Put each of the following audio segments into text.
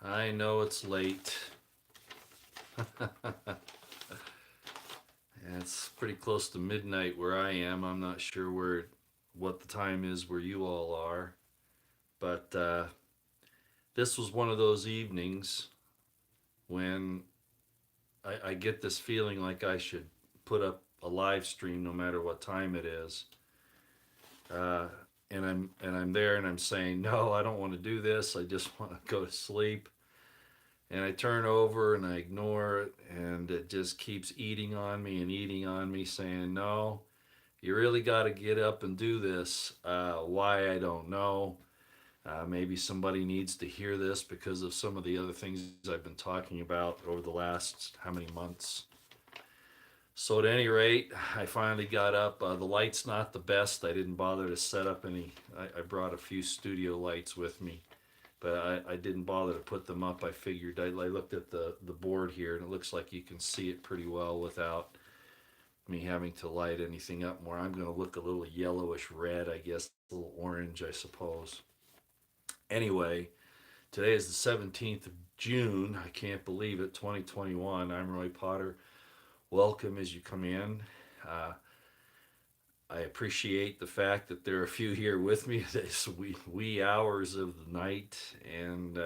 I know it's late. It's pretty close to midnight where I am. I'm not sure what the time is where you all are, but this was one of those evenings when I get this feeling like I should put up a live stream no matter what time it is. Uh, and I'm there and I'm saying no, I don't want to do this. I just want to go to sleep. And I turn over and I ignore it, and it just keeps eating on me and eating on me, saying, "No, you really got to get up and do this." Why, I don't know. Maybe somebody needs to hear this because of some of the other things I've been talking about over the last how many months. So, at any rate, I finally got up. The light's not the best. I didn't bother to set up any. I brought a few studio lights with me, but I didn't bother to put them up. I figured I looked at the board here, and it looks like you can see it pretty well without me having to light anything up more. I'm going to look a little yellowish red, I guess, a little orange, I suppose. Anyway, today is the 17th of June. I can't believe it, 2021. I'm Roy Potter. Welcome as you come in. Uh, I appreciate the fact that there are a few here with me this wee hours of the night, and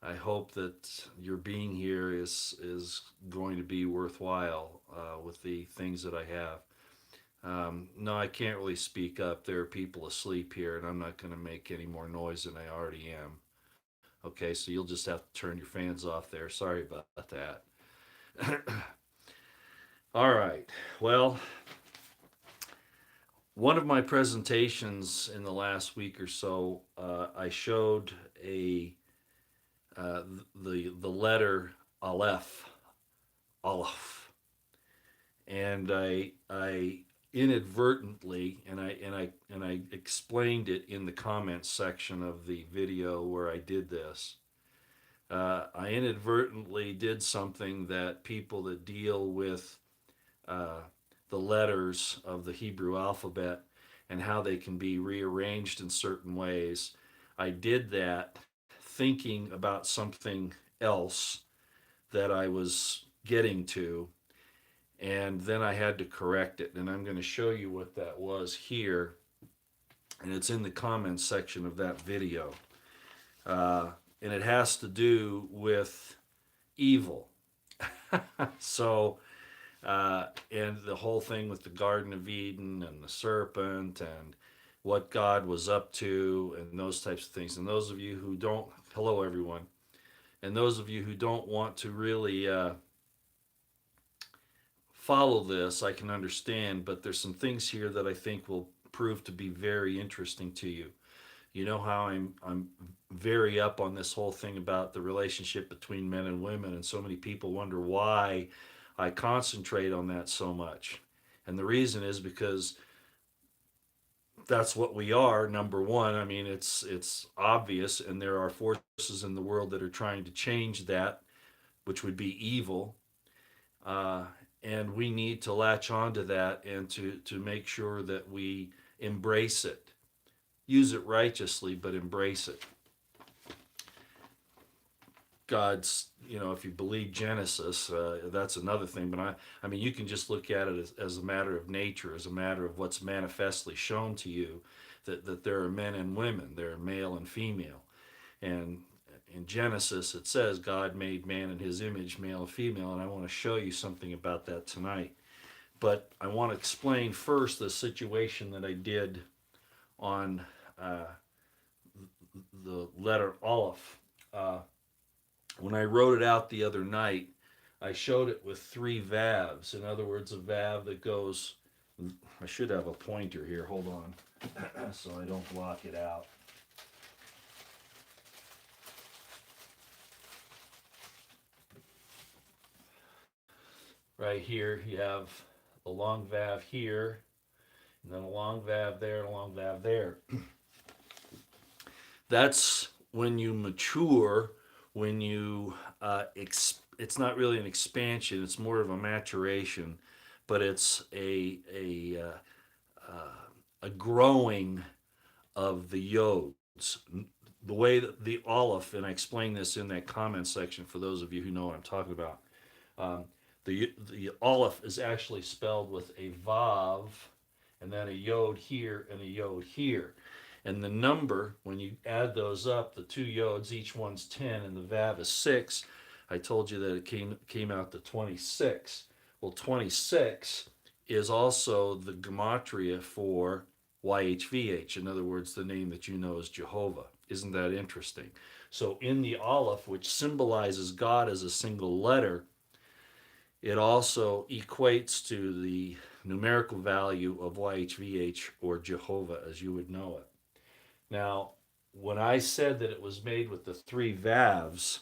I hope that your being here is going to be worthwhile with the things that I have. No, I can't really speak up. There are people asleep here, and I'm not going to make any more noise than I already am. Okay, so you'll just have to turn your fans off there. Sorry about that. All right. Well, one of my presentations in the last week or so, I showed a the letter Aleph, Aleph, and I inadvertently and I explained it in the comments section of the video where I did this. I inadvertently did something that people that deal with uh, the letters of the Hebrew alphabet and how they can be rearranged in certain ways. I did that thinking about something else that I was getting to, and then I had to correct it. And I'm going to show you what that was here, and it's in the comments section of that video. And it has to do with evil. So, and the whole thing with the Garden of Eden and the serpent and what God was up to and those types of things. And those of you who don't, hello everyone, and those of you who don't want to really follow this, I can understand, but there's some things here that I think will prove to be very interesting to you. You know how I'm very up on this whole thing about the relationship between men and women, and so many people wonder why I concentrate on that so much. And the reason is because that's what we are. Number one, I mean it's obvious, and there are forces in the world that are trying to change that, which would be evil. Uh, and we need to latch onto that and to make sure that we embrace it, use it righteously, but embrace it. God's, if you believe Genesis, that's another thing. But I mean, you can just look at it as a matter of nature, as a matter of what's manifestly shown to you, that there are men and women, there are male and female. And in Genesis, it says God made man in his image, male and female. And I want to show you something about that tonight. But I want to explain first the situation that I did on uh, the letter Aleph. Uh, when I wrote it out the other night, I showed it with three valves. In other words, a valve that goes, I should have a pointer here, hold on, so I don't block it out. Right here, you have a long valve here, and then a long valve there, and a long valve there. That's when you mature, when you, it's not really an expansion, it's more of a maturation, but it's a growing of the yods. the way that the Aleph, and I explained this in that comment section for those of you who know what I'm talking about. Um, the Aleph is actually spelled with a Vav, and then a Yod here and a Yod here. And the number, when you add those up, the two Yods, each one's 10, and the Vav is 6. I told you that it came out to 26. Well, 26 is also the gematria for YHVH. In other words, the name that you know as Jehovah. Isn't that interesting? So in the Aleph, which symbolizes God as a single letter, it also equates to the numerical value of YHVH, or Jehovah as you would know it. Now, when I said that it was made with the three Vavs,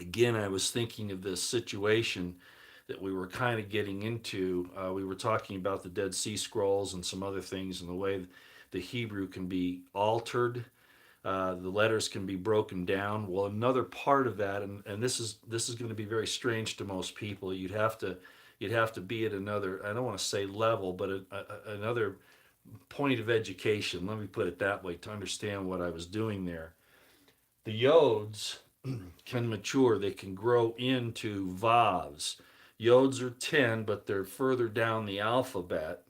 again, I was thinking of this situation that we were kind of getting into. We were talking about the Dead Sea Scrolls and some other things, and the way the Hebrew can be altered. The letters can be broken down. Well, another part of that, and this is going to be very strange to most people. You'd have to be at another, I don't want to say level, but another point of education. Let me put it that way to understand what I was doing there. The Yods can mature. They can grow into Vavs. Yods are 10, but they're further down the alphabet.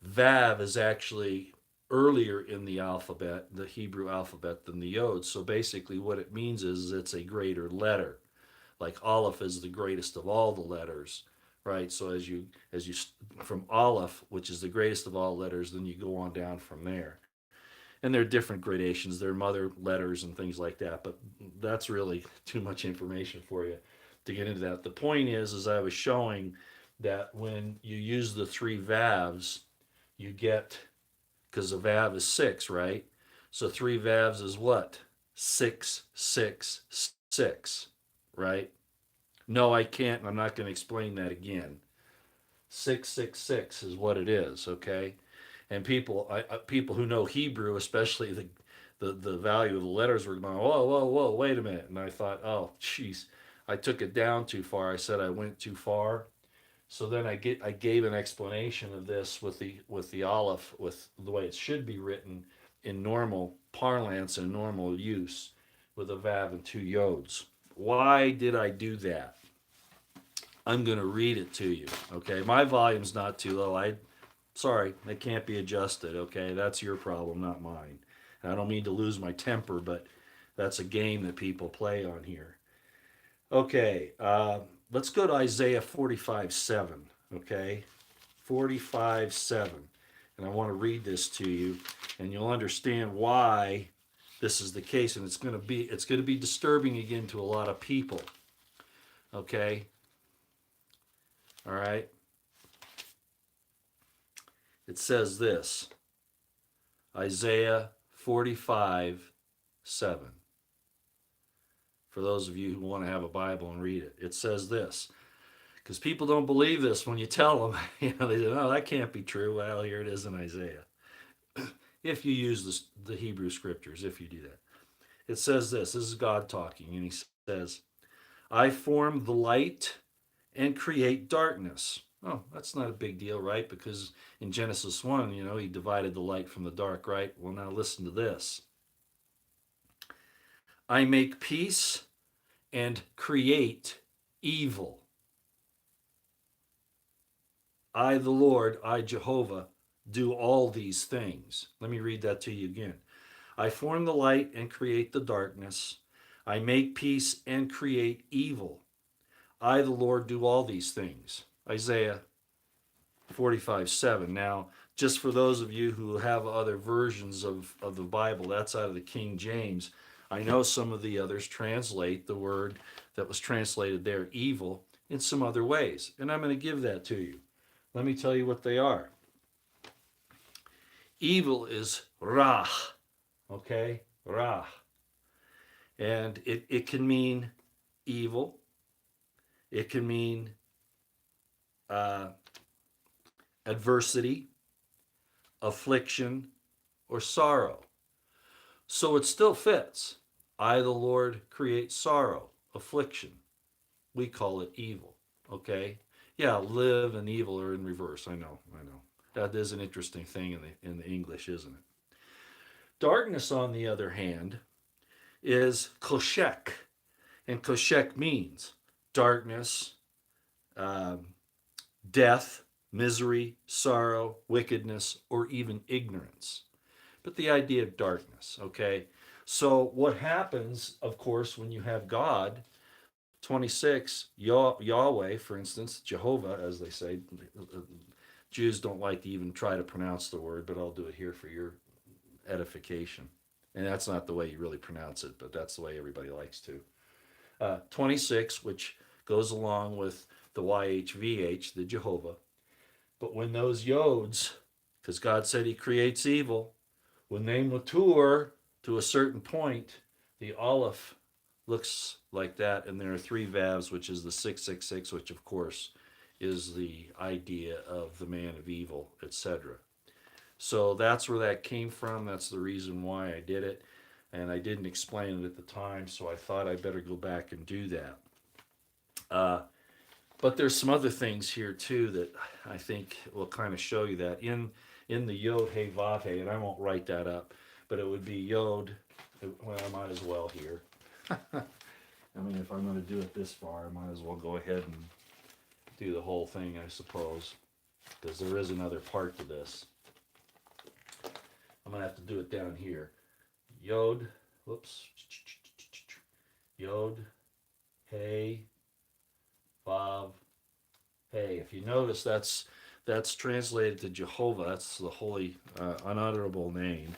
Vav is actually earlier in the alphabet, the Hebrew alphabet, than the Yod. So basically what it means is it's a greater letter. Like Aleph is the greatest of all the letters, right? So as you from Aleph, which is the greatest of all letters, then you go on down from there. And there are different gradations. There are mother letters and things like that, but that's really too much information for you to get into that. The point is, as I was showing, that when you use the three Vavs, you get, because a Vav is 6, right? So three Vavs is what? 6, 6, 6, right? No, I can't. I'm not going to explain that again. 666 is what it is, okay? And people who know Hebrew, especially the value of the letters, were going, whoa, whoa, whoa, wait a minute. And I thought, oh, jeez, I took it down too far. I said I went too far. So then I gave an explanation of this with the Aleph, with the way it should be written in normal parlance and normal use, with a Vav and two Yods. Why did I do that? I'm going to read it to you. Okay, my volume's not too low. Sorry, it can't be adjusted. Okay, that's your problem, not mine. And I don't mean to lose my temper, but that's a game that people play on here. Okay, let's go to Isaiah 45:7. Okay, 45:7, and I want to read this to you, and you'll understand why this is the case. And it's going to be disturbing again to a lot of people. Okay, all right. It says this, Isaiah 45:7. For those of you who want to have a Bible and read it, it says this, because people don't believe this when you tell them. They say, "Oh, that can't be true." Well, here it is in Isaiah. If you use the Hebrew scriptures, if you do that, it says this. This is God talking, and He says, "I form the light and create darkness." Oh, that's not a big deal, right? Because in Genesis 1, He divided the light from the dark, right? Well, now listen to this. "I make peace and create evil. I, the Lord, I, Jehovah, do all these things." Let me read that to you again. "I form the light and create the darkness. I make peace and create evil. I, the Lord, do all these things." Isaiah 45:7. Now, just for those of you who have other versions of the Bible, that's out of the King James. I know some of the others translate the word that was translated there, evil, in some other ways. And I'm going to give that to you. Let me tell you what they are. Evil is Ra, okay? Ra. And it can mean evil. It can mean adversity, affliction, or sorrow. So it still fits. I, the Lord, create sorrow, affliction. We call it evil, okay? Yeah, live and evil are in reverse. I know. That is an interesting thing in the English, isn't it? Darkness, on the other hand, is koshek, and koshek means darkness, um, death, misery, sorrow, wickedness, or even ignorance. But the idea of darkness, okay? So, what happens, of course, when you have God, 26, Yahweh, for instance, Jehovah, as they say, Jews don't like to even try to pronounce the word, but I'll do it here for your edification. And that's not the way you really pronounce it, but that's the way everybody likes to. 26, which goes along with the YHVH, the Jehovah. But when those yods, because God said He creates evil, when they mature to a certain point, the Aleph looks like that, and there are three Vavs, which is the 666, which of course is the idea of the man of evil, etc. So that's where that came from. That's the reason why I did it. And I didn't explain it at the time, so I thought I better go back and do that. Uh, but there's some other things here too that I think will kind of show you that in the Yod He Vav He, and I won't write that up, but it would be Yod. Well, I might as well here. I mean, if I'm going to do it this far, I might as well go ahead and do the whole thing, I suppose, because there is another part to this. I'm going to have to do it down here. Yod, whoops, Yod, Hey, Vav, Hey. If you notice, that's translated to Jehovah. That's the holy, unutterable name.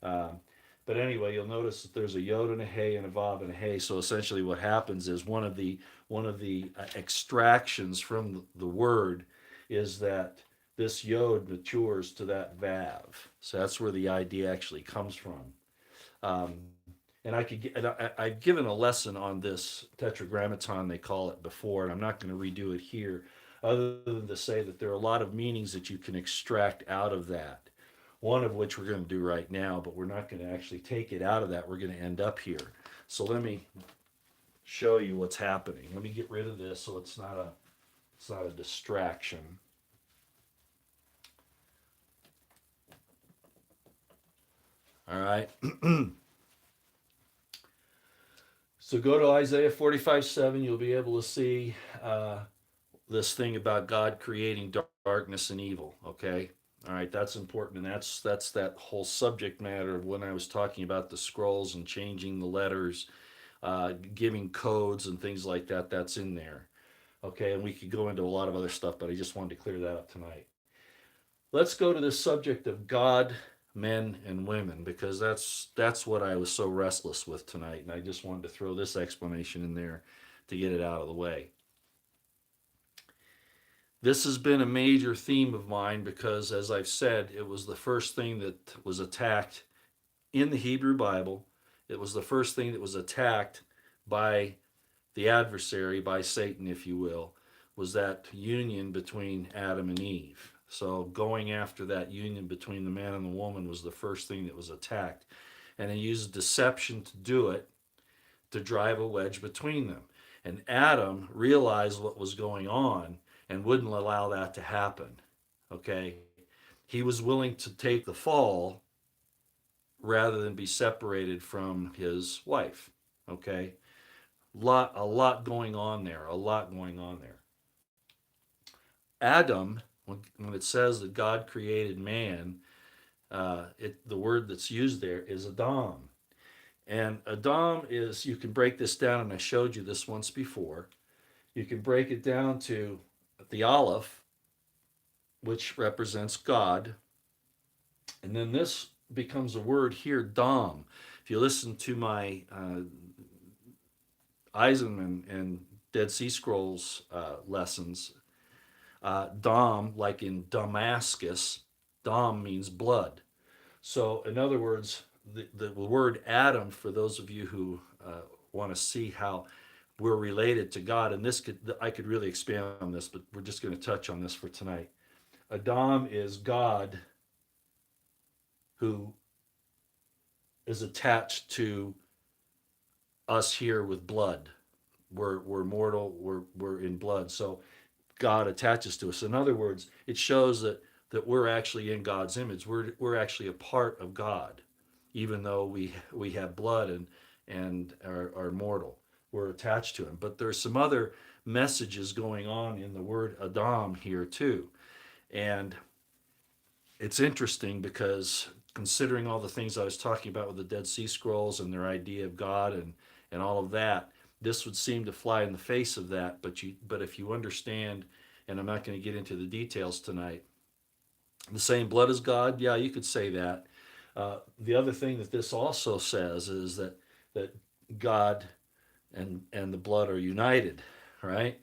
Um, but anyway, you'll notice that there's a Yod and a Hey and a Vav and a Hey. So essentially, what happens is one of the extractions from the word is that this Yod matures to that Vav. So that's where the idea actually comes from. Um, and I've given a lesson on this tetragrammaton, they call it, before, and I'm not going to redo it here, other than to say that there are a lot of meanings that you can extract out of that. One of which we're going to do right now, but we're not going to actually take it out of that. We're going to end up here. So let me show you what's happening. Let me get rid of this so it's not a distraction. All right. So go to Isaiah 45:7. You'll be able to see this thing about God creating darkness and evil. Okay. All right, that's important, and that's that whole subject matter of when I was talking about the scrolls and changing the letters, giving codes and things like that. That's in there. Okay, and we could go into a lot of other stuff, but I just wanted to clear that up tonight. Let's go to the subject of God, men, and women, because that's what I was so restless with tonight, and I just wanted to throw this explanation in there to get it out of the way. This has been a major theme of mine because, as I've said, it was the first thing that was attacked in the Hebrew Bible. It was the first thing that was attacked by the adversary, by Satan, if you will, was that union between Adam and Eve. So going after that union between the man and the woman was the first thing that was attacked. And he used deception to do it, to drive a wedge between them. And Adam realized what was going on and wouldn't allow that to happen. Okay? He was willing to take the fall rather than be separated from his wife. Okay? A lot going on there. A lot going on there. Adam, when it says that God created man, the word that's used there is Adam. And Adam is, you can break this down, and I showed you this once before. You can break it down to the Aleph, which represents God. And then this becomes a word here, Dam. If you listen to my Eisenman and Dead Sea Scrolls lessons, Dam, like in Damascus, Dam means blood. So, in other words, the word Adam, for those of you who want to see how we're related to God, and I could really expand on this, but we're just going to touch on this for tonight. Adam is God who is attached to us here with blood. We're mortal. We're in blood. So God attaches to us. In other words, it shows that we're actually in God's image. We're actually a part of God. even though we have blood and are mortal. We're attached to him. But there's some other messages going on in the word Adam here too. And it's interesting because considering all the things I was talking about with the Dead Sea Scrolls and their idea of God and all of that, this would seem to fly in the face of that. But if you understand, and I'm not going to get into the details tonight, the same blood as God, yeah, you could say that. The other thing that this also says is that God and the blood are united, right?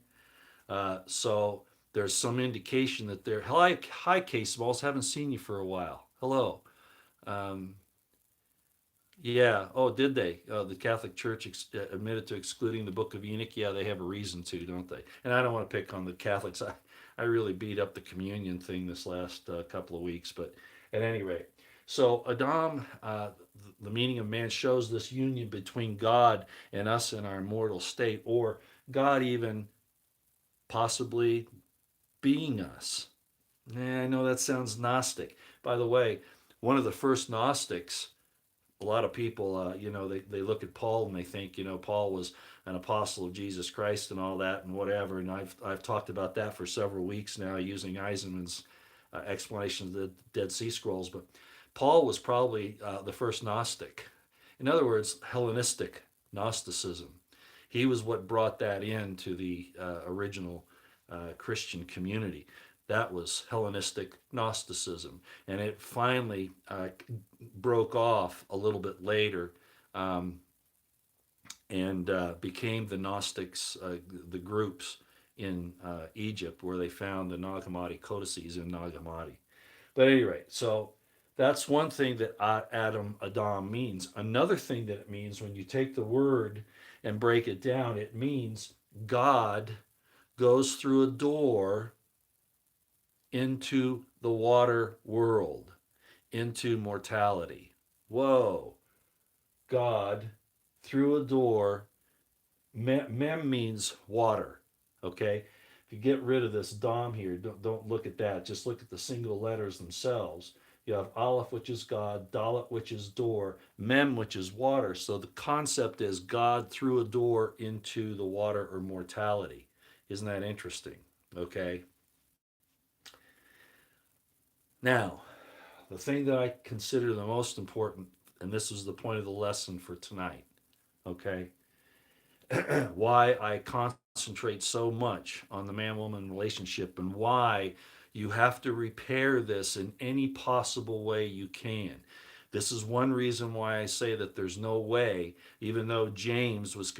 So there's some indication that they're hi Case Smalls, haven't seen you for a while. Hello. Um, yeah. Oh, did they? The Catholic Church admitted to excluding the Book of Enoch. Yeah, they have a reason to, don't they? And I don't want to pick on the Catholics. I really beat up the communion thing this last couple of weeks, but at any rate, so Adam, the meaning of man, shows this union between God and us in our mortal state, or God even possibly being us. I know that sounds Gnostic. By the way, one of the first Gnostics, a lot of people, they look at Paul and they think, Paul was an apostle of Jesus Christ and all that and whatever. And I've talked about that for several weeks now using Eisenman's explanation of the Dead Sea Scrolls. But Paul was probably the first Gnostic. In other words, Hellenistic Gnosticism. He was what brought that into the original Christian community. That was Hellenistic Gnosticism. And it finally broke off a little bit later um, and became the Gnostics, the groups in Egypt, where they found the Nag Hammadi codices in Nag Hammadi. But at any rate, so that's one thing that Adam means. Another thing that it means, when you take the word and break it down, it means God goes through a door into the water world, into mortality. Whoa. God through a door. Mem means water. Okay? If you get rid of this dom here, don't look at that. Just look at the single letters themselves. You have Aleph, which is God, Dalet, which is door, Mem, which is water. So the concept is God through a door into the water or mortality. Isn't that interesting? Okay. Now, the thing that I consider the most important, and this is the point of the lesson for tonight, okay? Why I concentrate so much on the man woman relationship and why you have to repair this in any possible way you can. This is one reason why I say that there's no way, even though James was,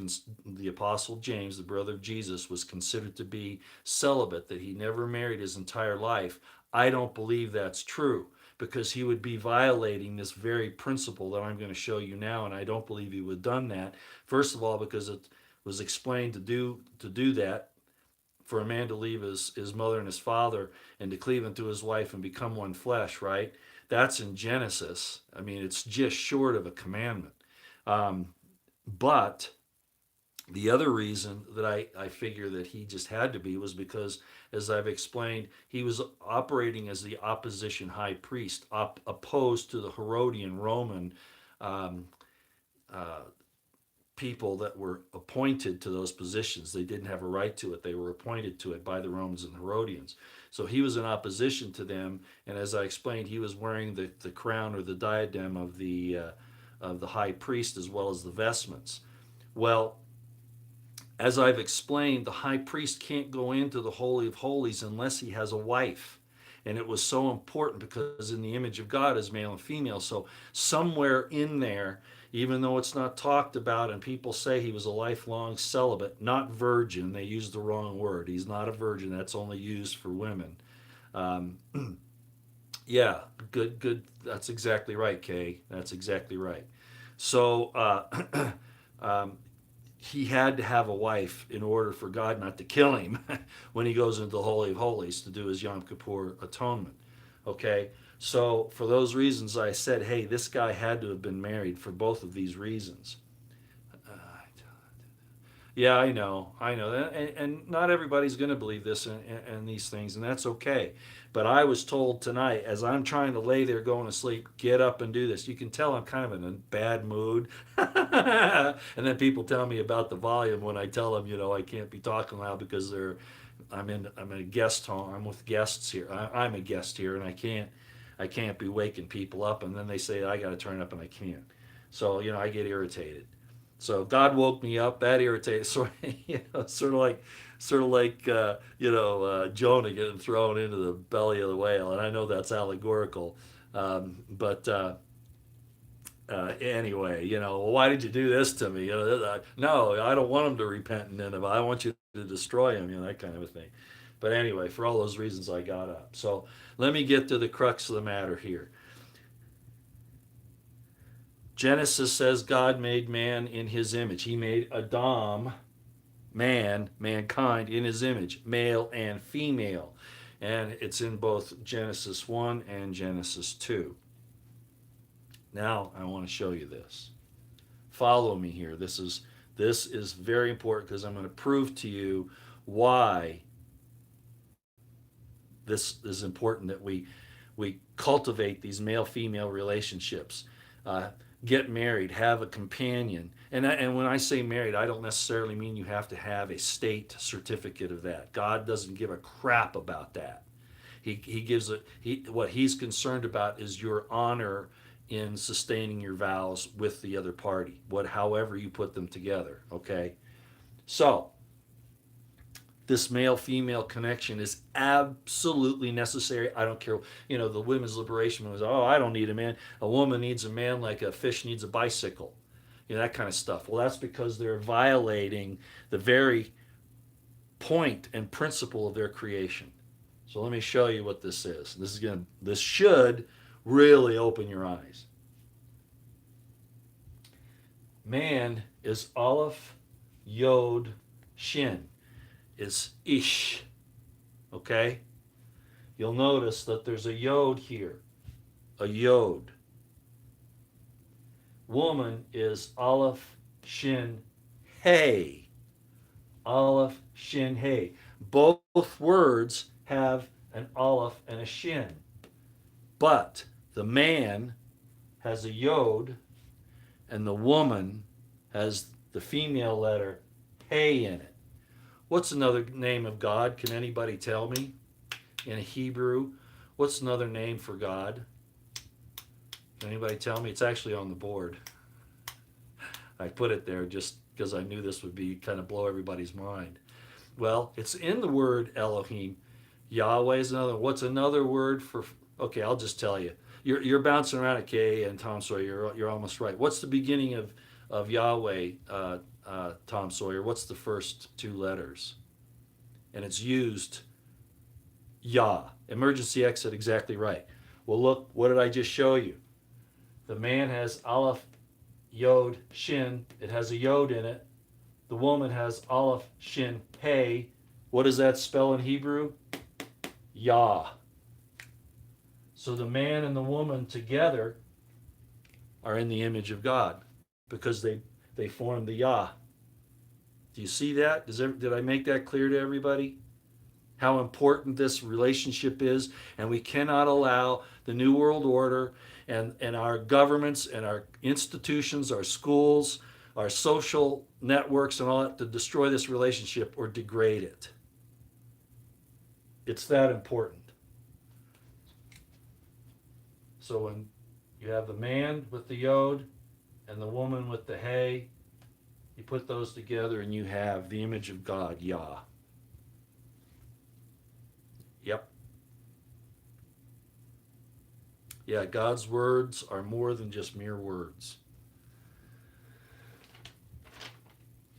the Apostle James, the brother of Jesus, was considered to be celibate, that he never married his entire life. I don't believe that's true because he would be violating this very principle that I'm going to show you now, and I don't believe he would have done that. First of all, because it was explained to do that, for a man to leave his mother and his father and to cleave unto his wife and become one flesh, right? That's in Genesis. I mean, it's just short of a commandment. Um, but the other reason that I figure that he just had to be was because, as I've explained, he was operating as the opposition high priest, opposed to the Herodian Roman um, uh, people that were appointed to those positions. They didn't have a right to it. They were appointed to it by the Romans and Herodians. So he was in opposition to them. And as I explained, he was wearing the crown or the diadem of the high priest as well as the vestments. Well, as I've explained, the high priest can't go into the Holy of Holies unless he has a wife. And it was so important because in the image of God is male and female. So somewhere in there, even though it's not talked about and people say he was a lifelong celibate, not virgin, they used the wrong word. He's not a virgin. That's only used for women. Um, yeah, good. That's exactly right, Kay. That's exactly right. So um, he had to have a wife in order for God not to kill him when he goes into the Holy of Holies to do his Yom Kippur atonement. Okay, so for those reasons, I said, hey, this guy had to have been married for both of these reasons. Uh, Yeah, I know, and not everybody's going to believe this and these things, and that's okay. But I was told tonight, as I'm trying to lay there going to sleep, get up and do this. You can tell I'm kind of in a bad mood, and then people tell me about the volume when I tell them, I can't be talking loud because I'm in a guest home. I'm with guests here. I'm a guest here, and I can't be waking people up. And then they say I got to turn up, and I can't. So I get irritated. So God woke me up. That irritated, sort of like Jonah getting thrown into the belly of the whale. And I know that's allegorical, but anyway, why did you do this to me? No, I don't want him to repent in Nineveh. I want you to destroy him. That kind of a thing. But anyway, for all those reasons, I got up. So let me get to the crux of the matter here. Genesis says God made man in his image. He made Adam, mankind, in his image, male and female. And it's in both Genesis 1 and Genesis 2. Now I want to show you this. Follow me here. This is very important because I'm going to prove to you why this is important that we cultivate these male female relationships. Get married, have a companion. And when I say married, I don't necessarily mean you have to have a state certificate of that. God doesn't give a crap about that. He gives it. What he's concerned about is your honor in sustaining your vows with the other party. However you put them together. Okay. So this male female connection is absolutely necessary. I don't care. The women's liberation was, oh, I don't need a man. A woman needs a man like a fish needs a bicycle. That kind of stuff. Well, that's because they're violating the very point and principle of their creation. So let me show you what this is. This should really open your eyes. Man is Aleph, Yod, Shin. Is Ish. Okay? You'll notice that there's a Yod here. A Yod. Woman is Aleph, Shin, Hey. Aleph, Shin, Hey. Both words have an Aleph and a Shin. But the man has a Yod and the woman has the female letter Hey in it. What's another name of God? Can anybody tell me? In Hebrew, what's another name for God? Can anybody tell me? It's actually on the board. I put it there just because I knew this would be kind of blow everybody's mind. Well, it's in the word Elohim. Yahweh is another. What's another word for? Okay, I'll just tell you. You're bouncing around at K and Tom Sawyer. You're almost right. What's the beginning of Yahweh? Tom Sawyer, what's the first two letters? And it's used Yah. Emergency exit, exactly right. Well, look, what did I just show you? The man has Aleph, Yod, Shin. It has a Yod in it. The woman has Aleph, Shin, Hey. What does that spell in Hebrew? Yah. So the man and the woman together are in the image of God because they form the Yah. Do you see that? Did I make that clear to everybody? How important this relationship is, and we cannot allow the New World Order and our governments and our institutions, our schools, our social networks, and all that to destroy this relationship or degrade it. It's that important. So when you have the man with the Yod and the woman with the Hey, you put those together and you have the image of God, Yah. Yep. Yeah, God's words are more than just mere words.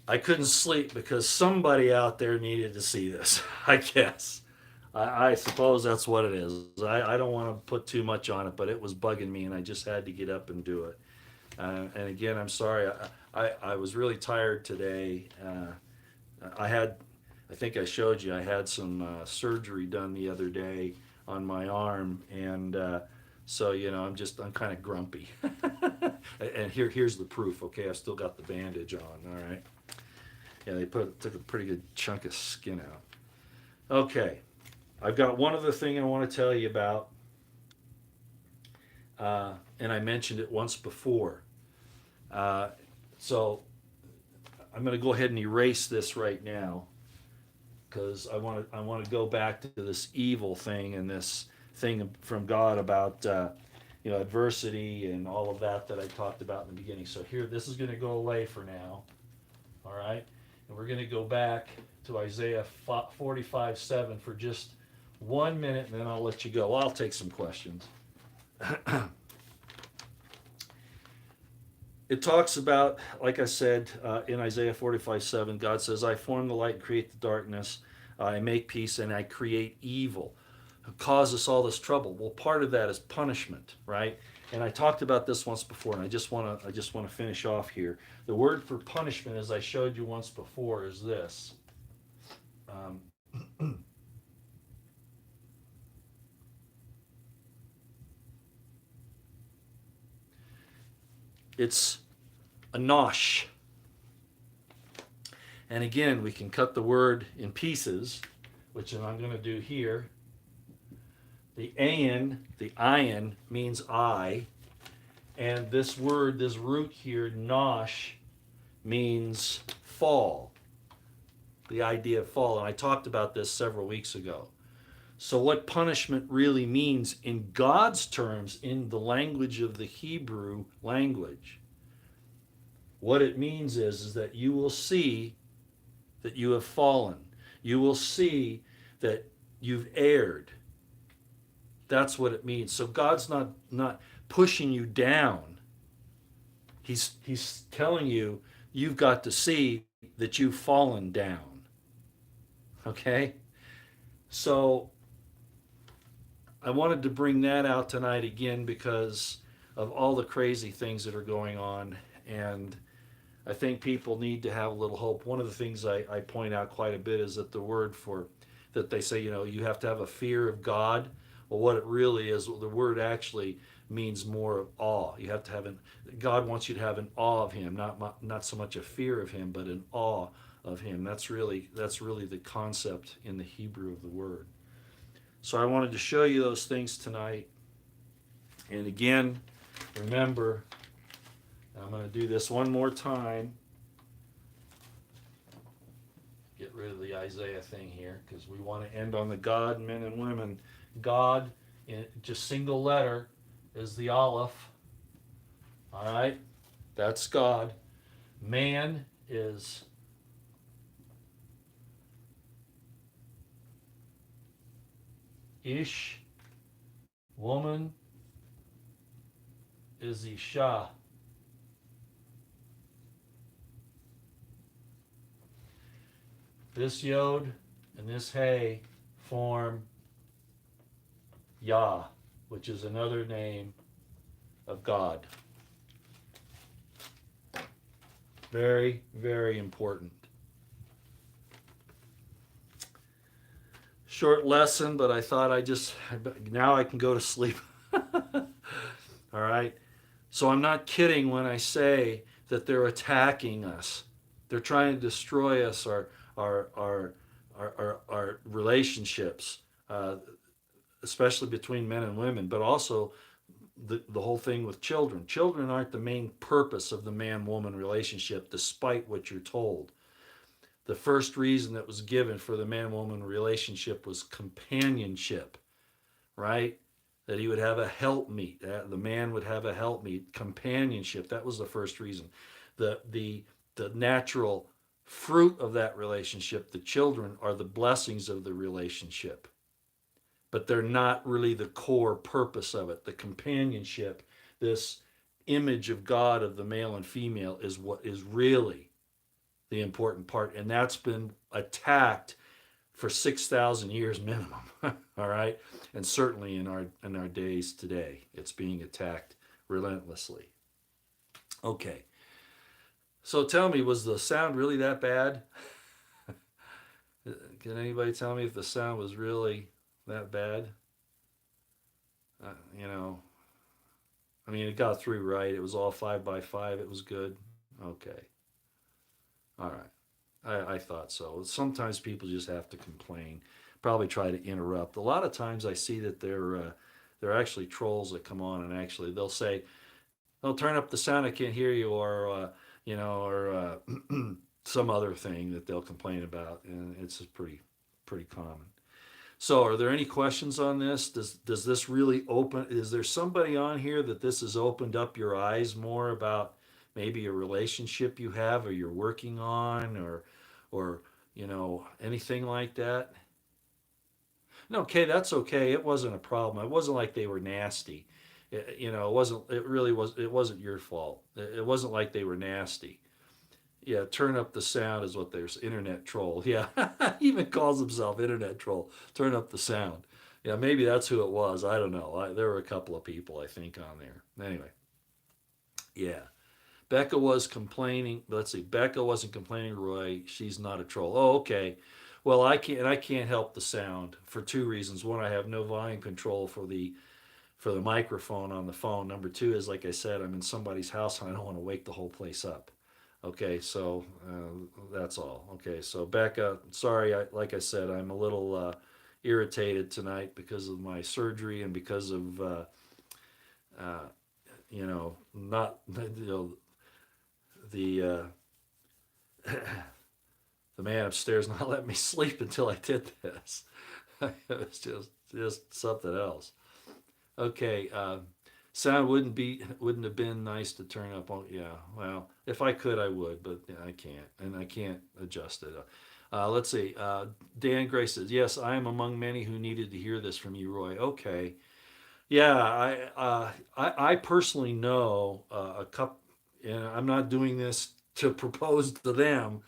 I couldn't sleep because somebody out there needed to see this, I guess. I suppose that's what it is. I don't want to put too much on it, but it was bugging me and I just had to get up and do it. And again, I'm sorry. I was really tired today. I think I showed you, I had some surgery done the other day on my arm. And so, I'm kind of grumpy. And here's the proof, okay? I've still got the bandage on, all right? Yeah, they took a pretty good chunk of skin out. Okay, I've got one other thing I want to tell you about, and I mentioned it once before. Uh, so I'm going to go ahead and erase this right now because I want to go back to this evil thing and this thing from God about adversity and all of that I talked about in the beginning. So here, this is going to go away for now. All right, and we're going to go back to Isaiah 45:7 for just 1 minute, and then I'll let you go. Well, I'll take some questions. It talks about, like I said, in Isaiah 45:7, God says, I form the light and create the darkness. I make peace and I create evil. Who cause us all this trouble? Well, part of that is punishment, right? And I talked about this once before, and I just want to finish off here. The word for punishment, as I showed you once before, is this. It's anosh. And again, we can cut the word in pieces, which I'm going to do here. The ayin means I, and this word, this root here, nosh, means fall. The idea of fall, and I talked about this several weeks ago. So what punishment really means in God's terms, in the language of the Hebrew language, what it means is that you will see that you have fallen. You will see that you've erred. That's what it means. So God's not pushing you down. He's telling you you've got to see that you've fallen down. Okay? So I wanted to bring that out tonight again because of all the crazy things that are going on, and I think people need to have a little hope. One of the things I point out quite a bit is that the word for that they say, you have to have a fear of God. Well, what it really is, the word actually means more of awe. You have to have God wants you to have an awe of Him, not so much a fear of Him, but an awe of Him. That's really the concept in the Hebrew of the word. So I wanted to show you those things tonight. And again, remember, I'm going to do this one more time. Get rid of the Isaiah thing here because we want to end on the God, men and women. God, in just single letter, is the Aleph. All right? That's God. Man is Ish. Woman is Isha. This Yod and this Hey form Yah, which is another name of God. Very, very important. Short lesson, but I thought now I can go to sleep. All right. So I'm not kidding when I say that they're attacking us. They're trying to destroy us, our relationships, especially between men and women, but also the whole thing with children. Children aren't the main purpose of the man-woman relationship, despite what you're told. The first reason that was given for the man-woman relationship was companionship, right? That he would have a helpmeet. The man would have a helpmeet. Companionship. That was the first reason. The natural fruit of that relationship, the children, are the blessings of the relationship. But they're not really the core purpose of it. The companionship, this image of God of the male and female, is what is really the important part. And that's been attacked for 6,000 years minimum. All right? And certainly in our days today, it's being attacked relentlessly. Okay. So tell me, was the sound really that bad? Can anybody tell me if the sound was really that bad? I mean, it got through right. It was all 5x5. It was good. Okay. All right. I thought so. Sometimes people just have to complain, probably try to interrupt. A lot of times I see that they're actually trolls that come on and actually they'll say, "Oh, turn up the sound. I can't hear you," or or some other thing that they'll complain about, and it's just pretty common. So, are there any questions on this? Does this really open? Is there somebody on here that this has opened up your eyes more about maybe a relationship you have or you're working on, or anything like that? No, okay, that's okay. It wasn't a problem. It wasn't like they were nasty. It wasn't. It really was. It wasn't your fault. It wasn't like they were nasty. Yeah, turn up the sound is what there's internet troll. Yeah, he even calls himself internet troll. Turn up the sound. Yeah, maybe that's who it was. I don't know. There were a couple of people I think on there. Anyway, yeah. Becca was complaining. Let's see. Becca wasn't complaining. Roy, she's not a troll. Oh, okay. Well, I can't help the sound for two reasons. One, I have no volume control for the microphone on the phone. Number two is, like I said, I'm in somebody's house and I don't want to wake the whole place up. Okay, so that's all. Okay, so Becca, sorry, like I said, I'm a little irritated tonight because of my surgery and because of uh, not the the man upstairs not letting me sleep until I did this. It was just something else. Okay, sound wouldn't have been nice to turn up on. Yeah, well, if I could, I would, but yeah, I can't, and I can't adjust it. Let's see. Dan Gray says, "Yes, I am among many who needed to hear this from you, Roy." Okay, yeah, I personally know a couple, and I'm not doing this to propose to them,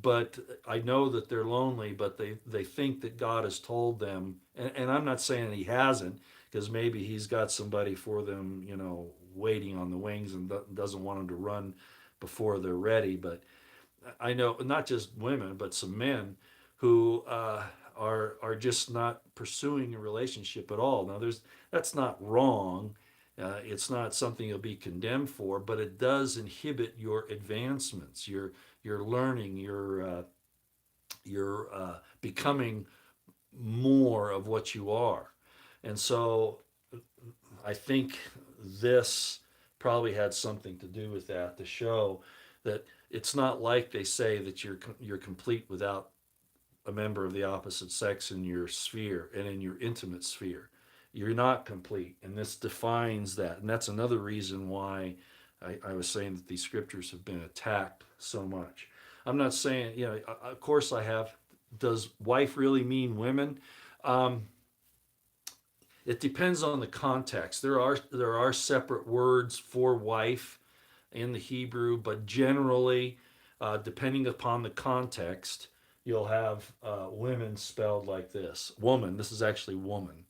but I know that they're lonely, but they think that God has told them, and I'm not saying He hasn't, because maybe He's got somebody for them, waiting on the wings and doesn't want them to run before they're ready. But I know not just women, but some men who are just not pursuing a relationship at all. Now, that's not wrong. It's not something you'll be condemned for, but it does inhibit your advancements, your learning, your becoming more of what you are. And so I think this probably had something to do with that to show that it's not like they say that you're complete without a member of the opposite sex in your sphere and in your intimate sphere. You're not complete, and this defines that. And that's another reason why I was saying that these scriptures have been attacked so much. I'm not saying, of course I have. Does wife really mean women? Um, it depends on the context. There are separate words for wife in the Hebrew, but generally, depending upon the context, you'll have women spelled like this. Woman. This is actually woman.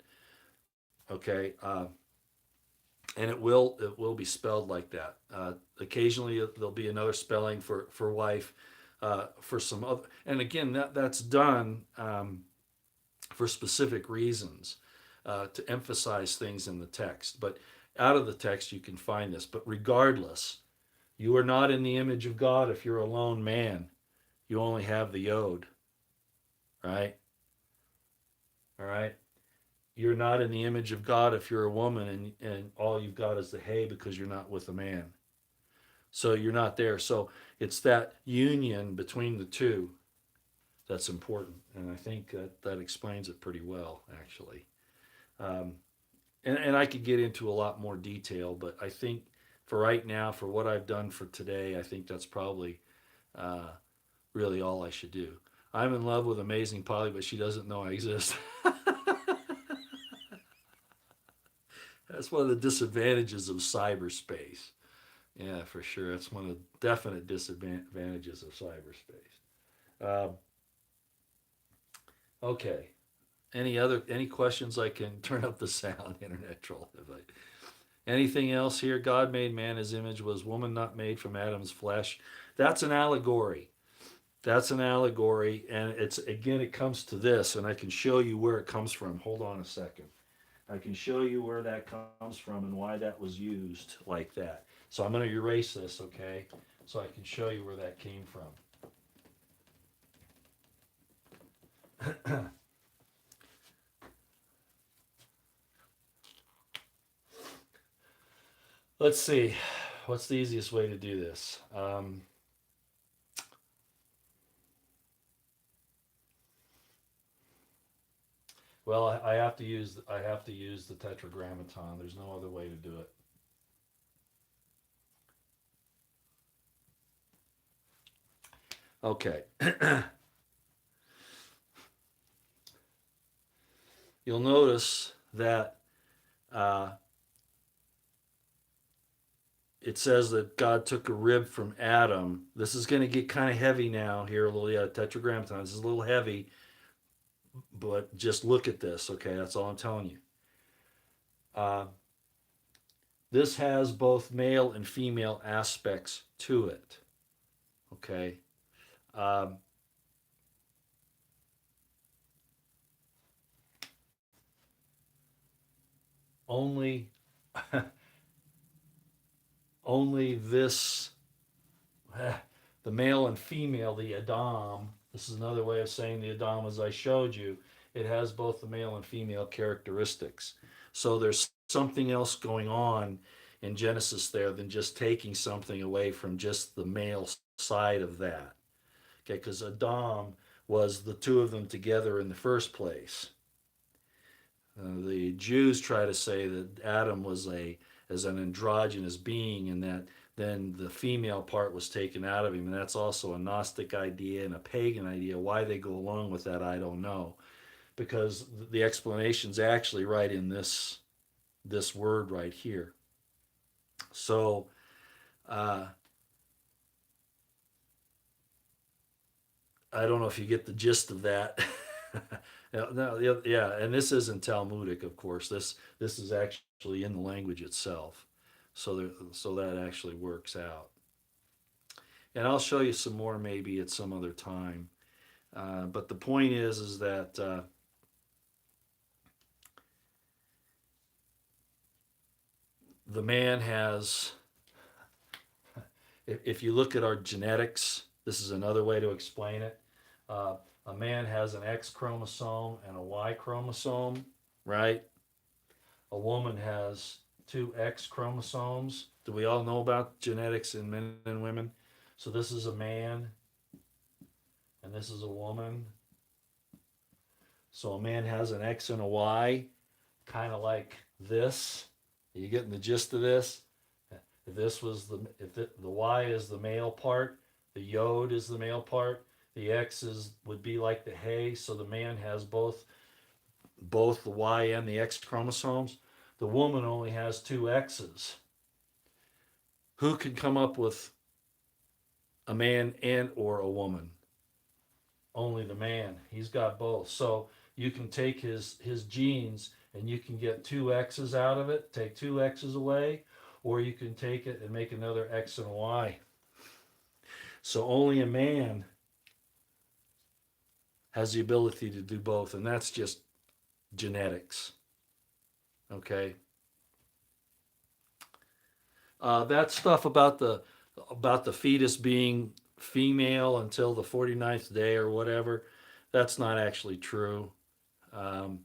Okay, and it will be spelled like that. Occasionally, there'll be another spelling for wife, for some other. And again, that's done for specific reasons, to emphasize things in the text. But out of the text, you can find this. But regardless, you are not in the image of God if you're a lone man. You only have the yod, right? All right. You're not in the image of God if you're a woman and all you've got is the hay because you're not with a man. So you're not there. So it's that union between the two that's important. And I think that explains it pretty well, actually. Um, and I could get into a lot more detail, but I think for right now, for what I've done for today, I think that's probably uh, really all I should do. I'm in love with Amazing Polly, but she doesn't know I exist. That's one of the disadvantages of cyberspace. Yeah, for sure. That's one of the definite disadvantages of cyberspace. Um, okay. Any questions? I can turn up the sound. Internet troll. Anything else here? God made man his image. Was woman not made from Adam's flesh? That's an allegory. That's an allegory, and it's again. It comes to this, and I can show you where it comes from. Hold on a second. I can show you where that comes from and why that was used like that. So I'm going to erase this, okay? So I can show you where that came from. Let's see. What's the easiest way to do this? Well, I have to use the tetragrammaton. There's no other way to do it. Okay. You'll notice that uh, it says that God took a rib from Adam. This is going to get kind of heavy now here, a little, yeah, tetragrammaton. This is a little heavy, but just look at this, okay? That's all I'm telling you. Uh, this has both male and female aspects to it, okay? Um, only, only this, the male and female, the Adam, this is another way of saying the Adam as I showed you, it has both the male and female characteristics. So there's something else going on in Genesis there than just taking something away from just the male side of that. Okay, because Adam was the two of them together in the first place. The Jews try to say that Adam was a as an androgynous being, and that then the female part was taken out of him, and that's also a Gnostic idea and a pagan idea. Why they go along with that, I don't know, because the explanation's actually right in this word right here. So uh, I don't know if you get the gist of that. No, yeah, and this isn't Talmudic, of course. This is actually in the language itself, so that actually works out. And I'll show you some more maybe at some other time. But the point is that the man has. If you look at our genetics, this is another way to explain it. A man has an X chromosome and a Y chromosome, right? A woman has two X chromosomes. Do we all know about genetics in men and women? So this is a man and this is a woman. So a man has an X and a Y, kind of like this. Are you getting the gist of this? If this was the Y is the male part, the yod is the male part, the X is would be like the hay. So the man has both the Y and the X chromosomes. The woman only has two X's. Who can come up with a man and or a woman? Only the man. He's got both. So you can take his genes and you can get two X's out of it, take two X's away, or you can take it and make another X and a Y. So only a man has the ability to do both, and that's just genetics. Okay. That stuff about the fetus being female until the 49th day or whatever, that's not actually true. Um,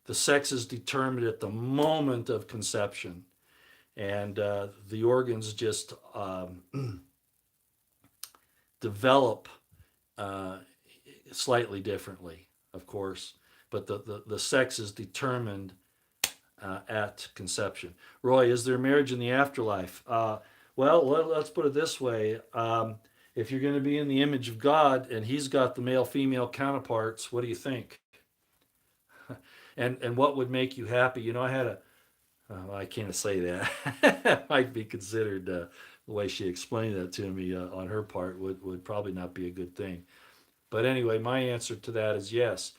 the sex is determined at the moment of conception, and the organs just develop uh, slightly differently, of course, but the sex is determined at conception. Roy, is there marriage in the afterlife? Well, let's put it this way. If you're going to be in the image of God and he's got the male female counterparts, what do you think? And what would make you happy? You know, I had a, I can't say that. It might be considered the way she explained that to me on her part would probably not be a good thing. But anyway, my answer to that is yes.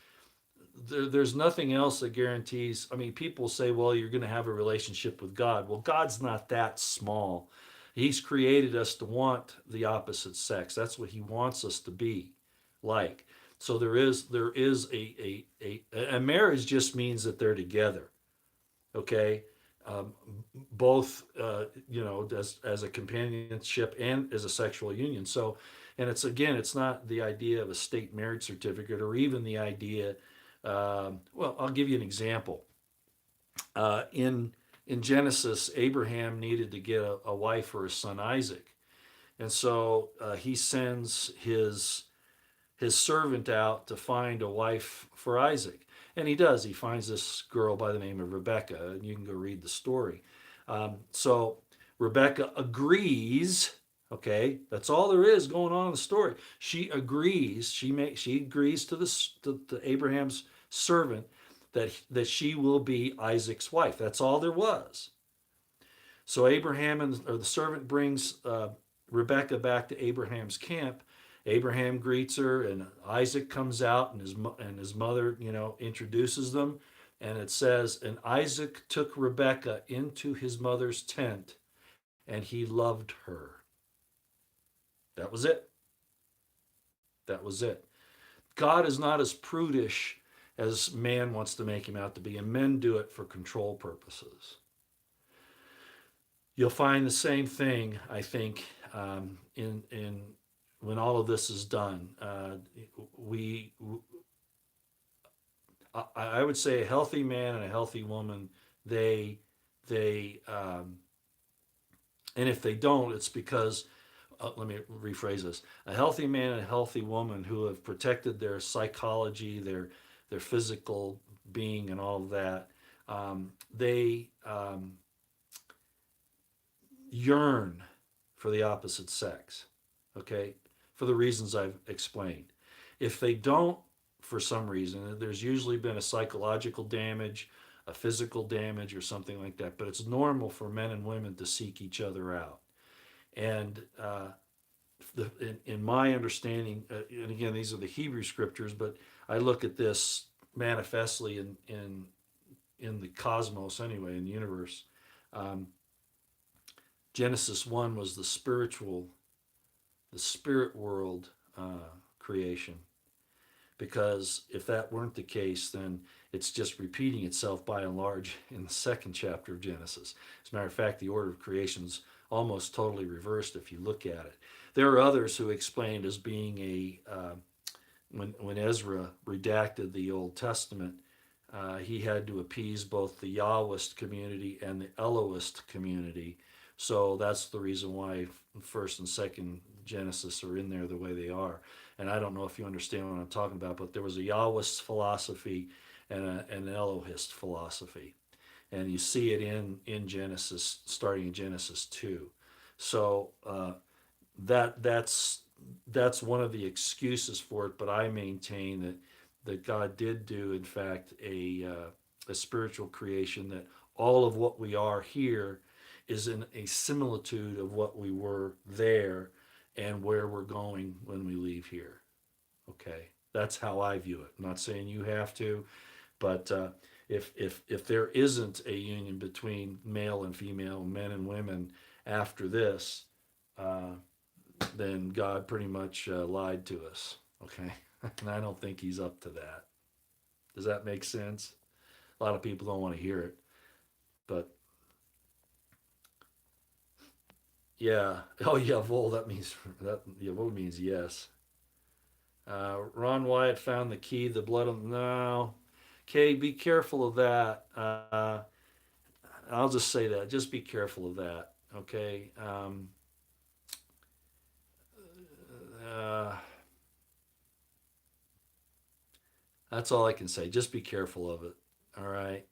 There's nothing else that guarantees. I mean, people say, well, you're going to have a relationship with God. Well, God's not that small. He's created us to want the opposite sex. That's what he wants us to be like. So there is a marriage just means that they're together. Okay. um, both as a companionship and as a sexual union. So, and it's again, it's not the idea of a state marriage certificate or even the idea. Well, I'll give you an example. In Genesis, Abraham needed to get a wife for his son Isaac, and so he sends his servant out to find a wife for Isaac. And he does. He finds this girl by the name of Rebecca, and you can go read the story. So Rebecca agrees. Okay, that's all there is going on in the story. She agrees. She agrees to Abraham's servant that she will be Isaac's wife. That's all there was. So the servant brings Rebecca back to Abraham's camp. Abraham greets her, and Isaac comes out, and his mother, introduces them, and it says, and Isaac took Rebekah into his mother's tent, and he loved her. That was it. That was it. God is not as prudish as man wants to make him out to be, and men do it for control purposes. You'll find the same thing, I think, in when all of this is done. We I would say a healthy man and a healthy woman, they and if they don't, it's because let me rephrase this: a healthy man and a healthy woman who have protected their psychology, their physical being, and all of that. They yearn for the opposite sex. Okay, for the reasons I've explained. If they don't, for some reason, there's usually been a psychological damage, a physical damage, or something like that. But it's normal for men and women to seek each other out. And in my understanding, and again, these are the Hebrew scriptures, but I look at this manifestly in the cosmos anyway, in the universe. Um, Genesis 1 was the spirit world creation. Because if that weren't the case, then it's just repeating itself by and large in the second chapter of Genesis. As a matter of fact, the order of creation's almost totally reversed if you look at it. There are others who explained as being when Ezra redacted the Old Testament, he had to appease both the Yahwist community and the Elohist community. So that's the reason why first and second Genesis are in there the way they are. And I don't know if you understand what I'm talking about, but there was a Yahwist philosophy and an Elohist philosophy. And you see it in Genesis, starting in Genesis 2. So that's one of the excuses for it, but I maintain that God did do, in fact, a spiritual creation, that all of what we are here is in a similitude of what we were there and where we're going when we leave here. Okay, that's how I view it. I'm not saying you have to, but if there isn't a union between male and female, men and women after this, uh, then God pretty much lied to us. Okay, and I don't think He's up to that. Does that make sense? A lot of people don't want to hear it, but yeah. Oh, Yavol. That means that Yavol means yes. Ron Wyatt found the key. The blood on no. Okay, be careful of that. I'll just say that. Just be careful of that. Okay. Uh, that's all I can say. Just be careful of it. All right.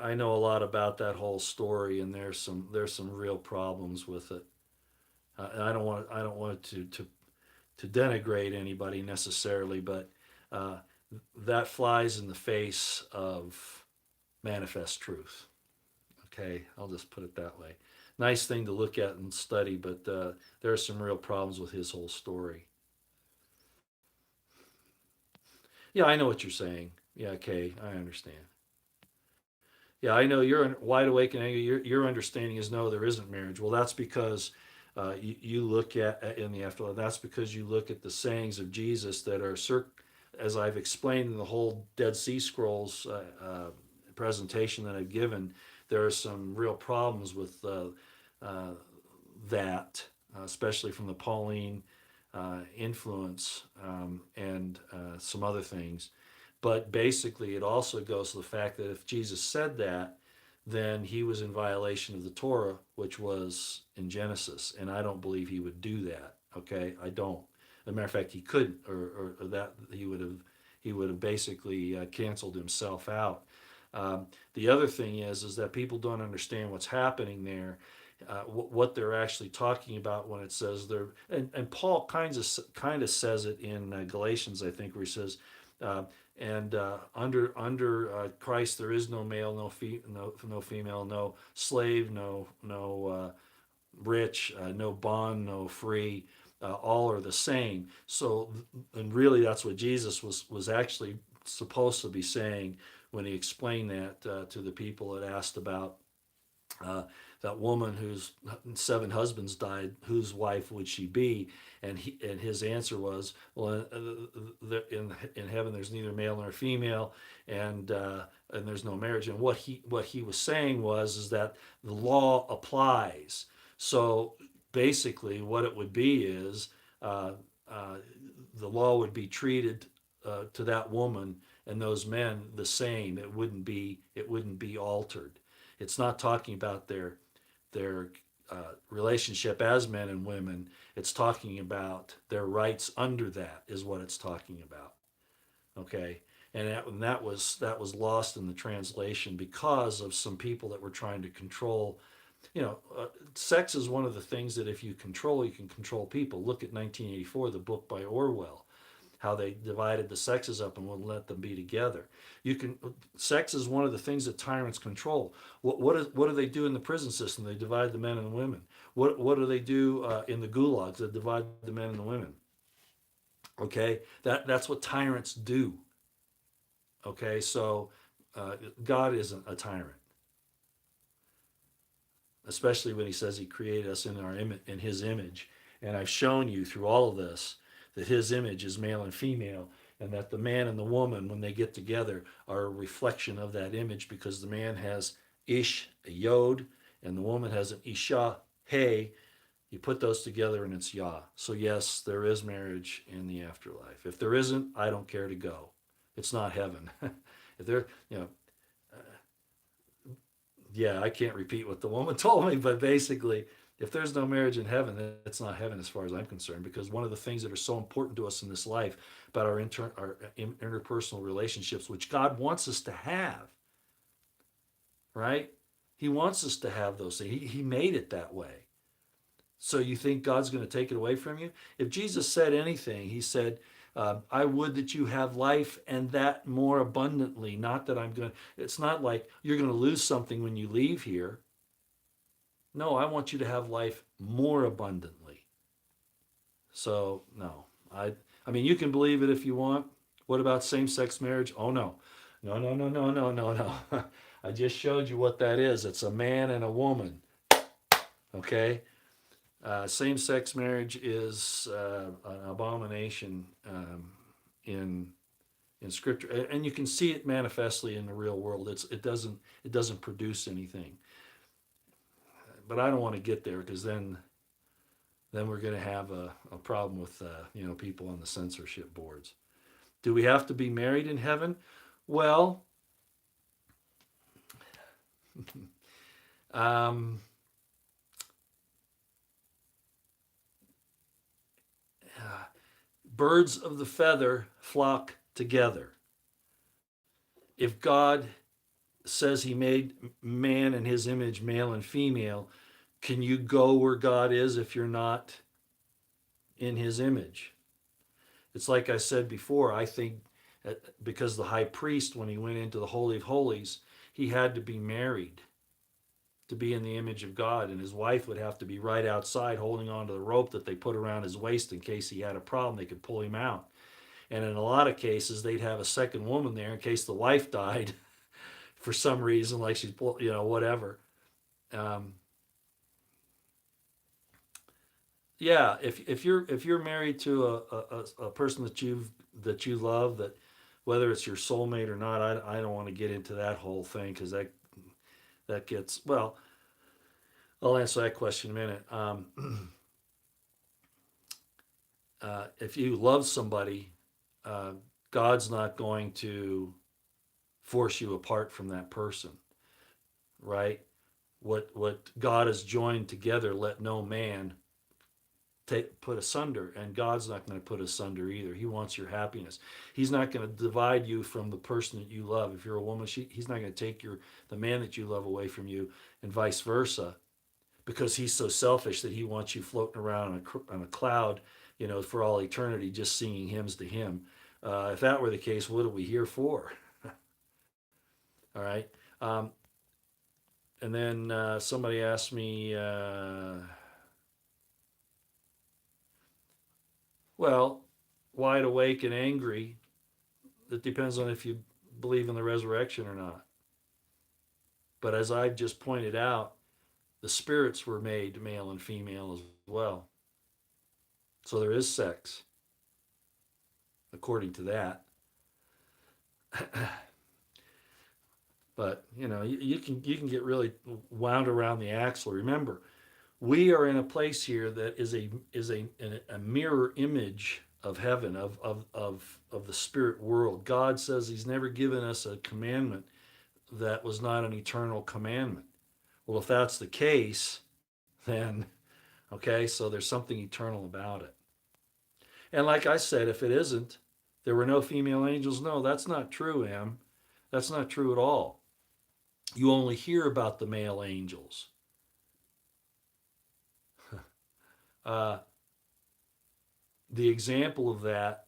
I know a lot about that whole story, and there's some real problems with it. And I don't want to denigrate anybody necessarily, but uh, that flies in the face of manifest truth. Okay, I'll just put it that way. Nice thing to look at and study, but there are some real problems with his whole story. Yeah, I know what you're saying. Yeah, okay, I understand. Yeah, I know you're wide awake and angry. Your understanding is no, there isn't marriage. Well, that's because you look at in the afterlife. That's because you look at the sayings of Jesus that are, as I've explained in the whole Dead Sea Scrolls presentation that I've given. there are some real problems with uh, that, especially from the Pauline influence and some other things. But basically, it also goes to the fact that if Jesus said that, then he was in violation of the Torah, which was in Genesis, and I don't believe he would do that. Okay, I don't. As a matter of fact, he couldn't, or that he would have basically canceled himself out. The other thing is that people don't understand what's happening there, what they're actually talking about when it says they're, and Paul kind of says it in Galatians, I think, where he says, uh, and under Christ there is no male, no female, no slave, no rich, no bond, no free. All are the same. So, and really, that's what Jesus was actually supposed to be saying when he explained that to the people that asked about uh, that woman whose 7 husbands died, whose wife would she be? And his answer was, well, in heaven there's neither male nor female, and there's no marriage. And what he was saying was is that the law applies. So basically, what it would be is uh, uh, the law would be treated to that woman and those men the same. It wouldn't be altered. It's not talking about their relationship as men and women. It's talking about their rights under that is what it's talking about. Okay, and that was lost in the translation because of some people that were trying to control. Sex is one of the things that if you control, you can control people. Look at 1984, the book by Orwell, how they divided the sexes up and wouldn't let them be together. Sex is one of the things that tyrants control. What do they do in the prison system? They divide the men and the women. What do they do in the gulags? They divide the men and the women. Okay, that's what tyrants do. Okay, so God isn't a tyrant, especially when He says He created us in His image. And I've shown you through all of this that His image is male and female, and that the man and the woman, when they get together, are a reflection of that image because the man has ish, a yod, and the woman has an isha, hey. You put those together and it's Yah. So, yes, there is marriage in the afterlife. If there isn't, I don't care to go. It's not heaven. If there, yeah, I can't repeat what the woman told me, but basically, if there's no marriage in heaven, then it's not heaven as far as I'm concerned. Because one of the things that are so important to us in this life about our interpersonal relationships, which God wants us to have, right? He wants us to have those things. He made it that way. So you think God's going to take it away from you? If Jesus said anything, He said, I would that you have life and that more abundantly. Not that I'm going to, it's not like you're going to lose something when you leave here. No, I want you to have life more abundantly. So, no. I mean, you can believe it if you want. What about same sex marriage? Oh, no. No, no, no, no, no, no, no. I just showed you what that is. It's a man and a woman. Okay? Same-sex marriage is an abomination in Scripture, and you can see it manifestly in the real world. It doesn't produce anything. But I don't want to get there because then we're going to have a problem with people on the censorship boards. Do we have to be married in heaven? Well, um, birds of the feather flock together. If God says He made man in His image, male and female, can you go where God is if you're not in His image? It's like I said before, I think because the high priest, when he went into the Holy of Holies, he had to be married to be in the image of God, and his wife would have to be right outside holding onto the rope that they put around his waist in case he had a problem, they could pull him out. And in a lot of cases, they'd have a second woman there in case the wife died for some reason, like she's, whatever. Um, yeah, if you're married to a person that you love, whether it's your soulmate or not, I don't want to get into that whole thing because that that gets, well, I'll answer that question in a minute. If you love somebody, uh, God's not going to force you apart from that person, right? What God has joined together, let no man put asunder, and God's not going to put asunder either. He wants your happiness. He's not going to divide you from the person that you love. If you're a woman, he's not going to take the man that you love away from you, and vice versa, because he's so selfish that he wants you floating around on a cloud, for all eternity, just singing hymns to him. If that were the case, what are we here for? All right. And then somebody asked me, well, wide awake and angry. It depends on if you believe in the resurrection or not. But as I've just pointed out, the spirits were made male and female as well. So there is sex, according to that. But you can get really wound around the axle. Remember, we are in a place here that is a mirror image of heaven, of the spirit world. God says He's never given us a commandment that was not an eternal commandment. Well, if that's the case, then okay, so there's something eternal about it. And like I said, if it isn't, there were no female angels. No, that's not true, Em. That's not true at all. You only hear about the male angels. Uh, the example of that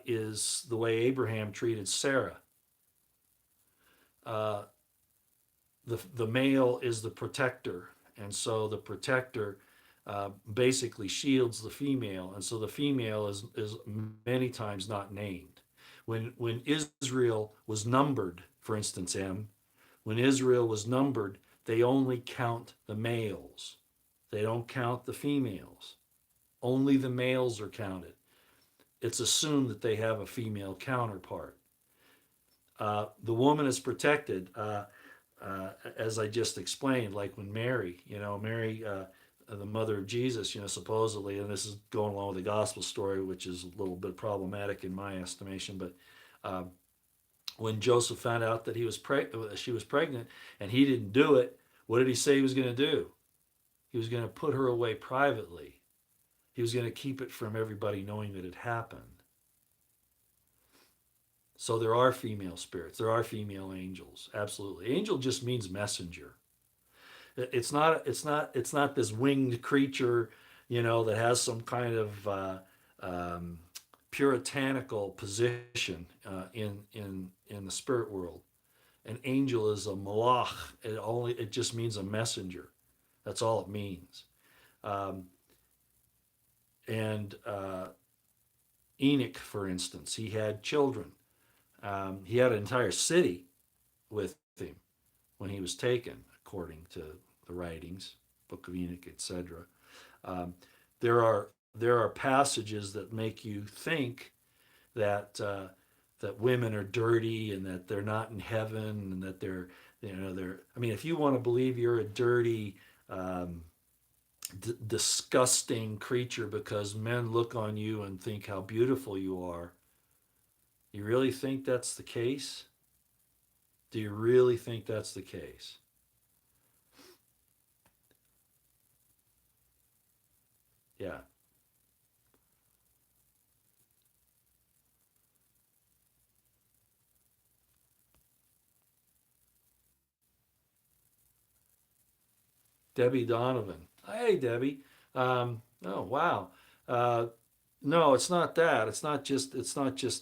is the way Abraham treated Sarah. Uh, the male is the protector, and so the protector basically shields the female, and so the female is many times not named. When Israel was numbered, for instance, when Israel was numbered, they only count the males. They don't count the females. Only the males are counted. It's assumed that they have a female counterpart. The woman is protected, as I just explained, like when Mary, Mary, the mother of Jesus, supposedly, and this is going along with the gospel story, which is a little bit problematic in my estimation, but when Joseph found out that she was pregnant, and he didn't do it, what did he say he was going to do? He was going to put her away privately. He was going to keep it from everybody knowing that it happened. So there are female spirits. There are female angels. Absolutely. Angel just means messenger. It's not. It's not. It's not this winged creature, that has some kind of um, puritanical position in the spirit world. An angel is a malach. It just means a messenger. That's all it means. Um, and Enoch, for instance, he had children. He had an entire city with him when he was taken, according to the writings, Book of Enoch, etc. Um, there are passages that make you think that women are dirty and that they're not in heaven and that they're. I mean, if you want to believe you're a dirty, disgusting creature because men look on you and think how beautiful you are, you really think that's the case? Do you really think that's the case? Yeah. Debbie Donovan. Hey, Debbie. Oh, wow. Uh, no, it's not that. It's not just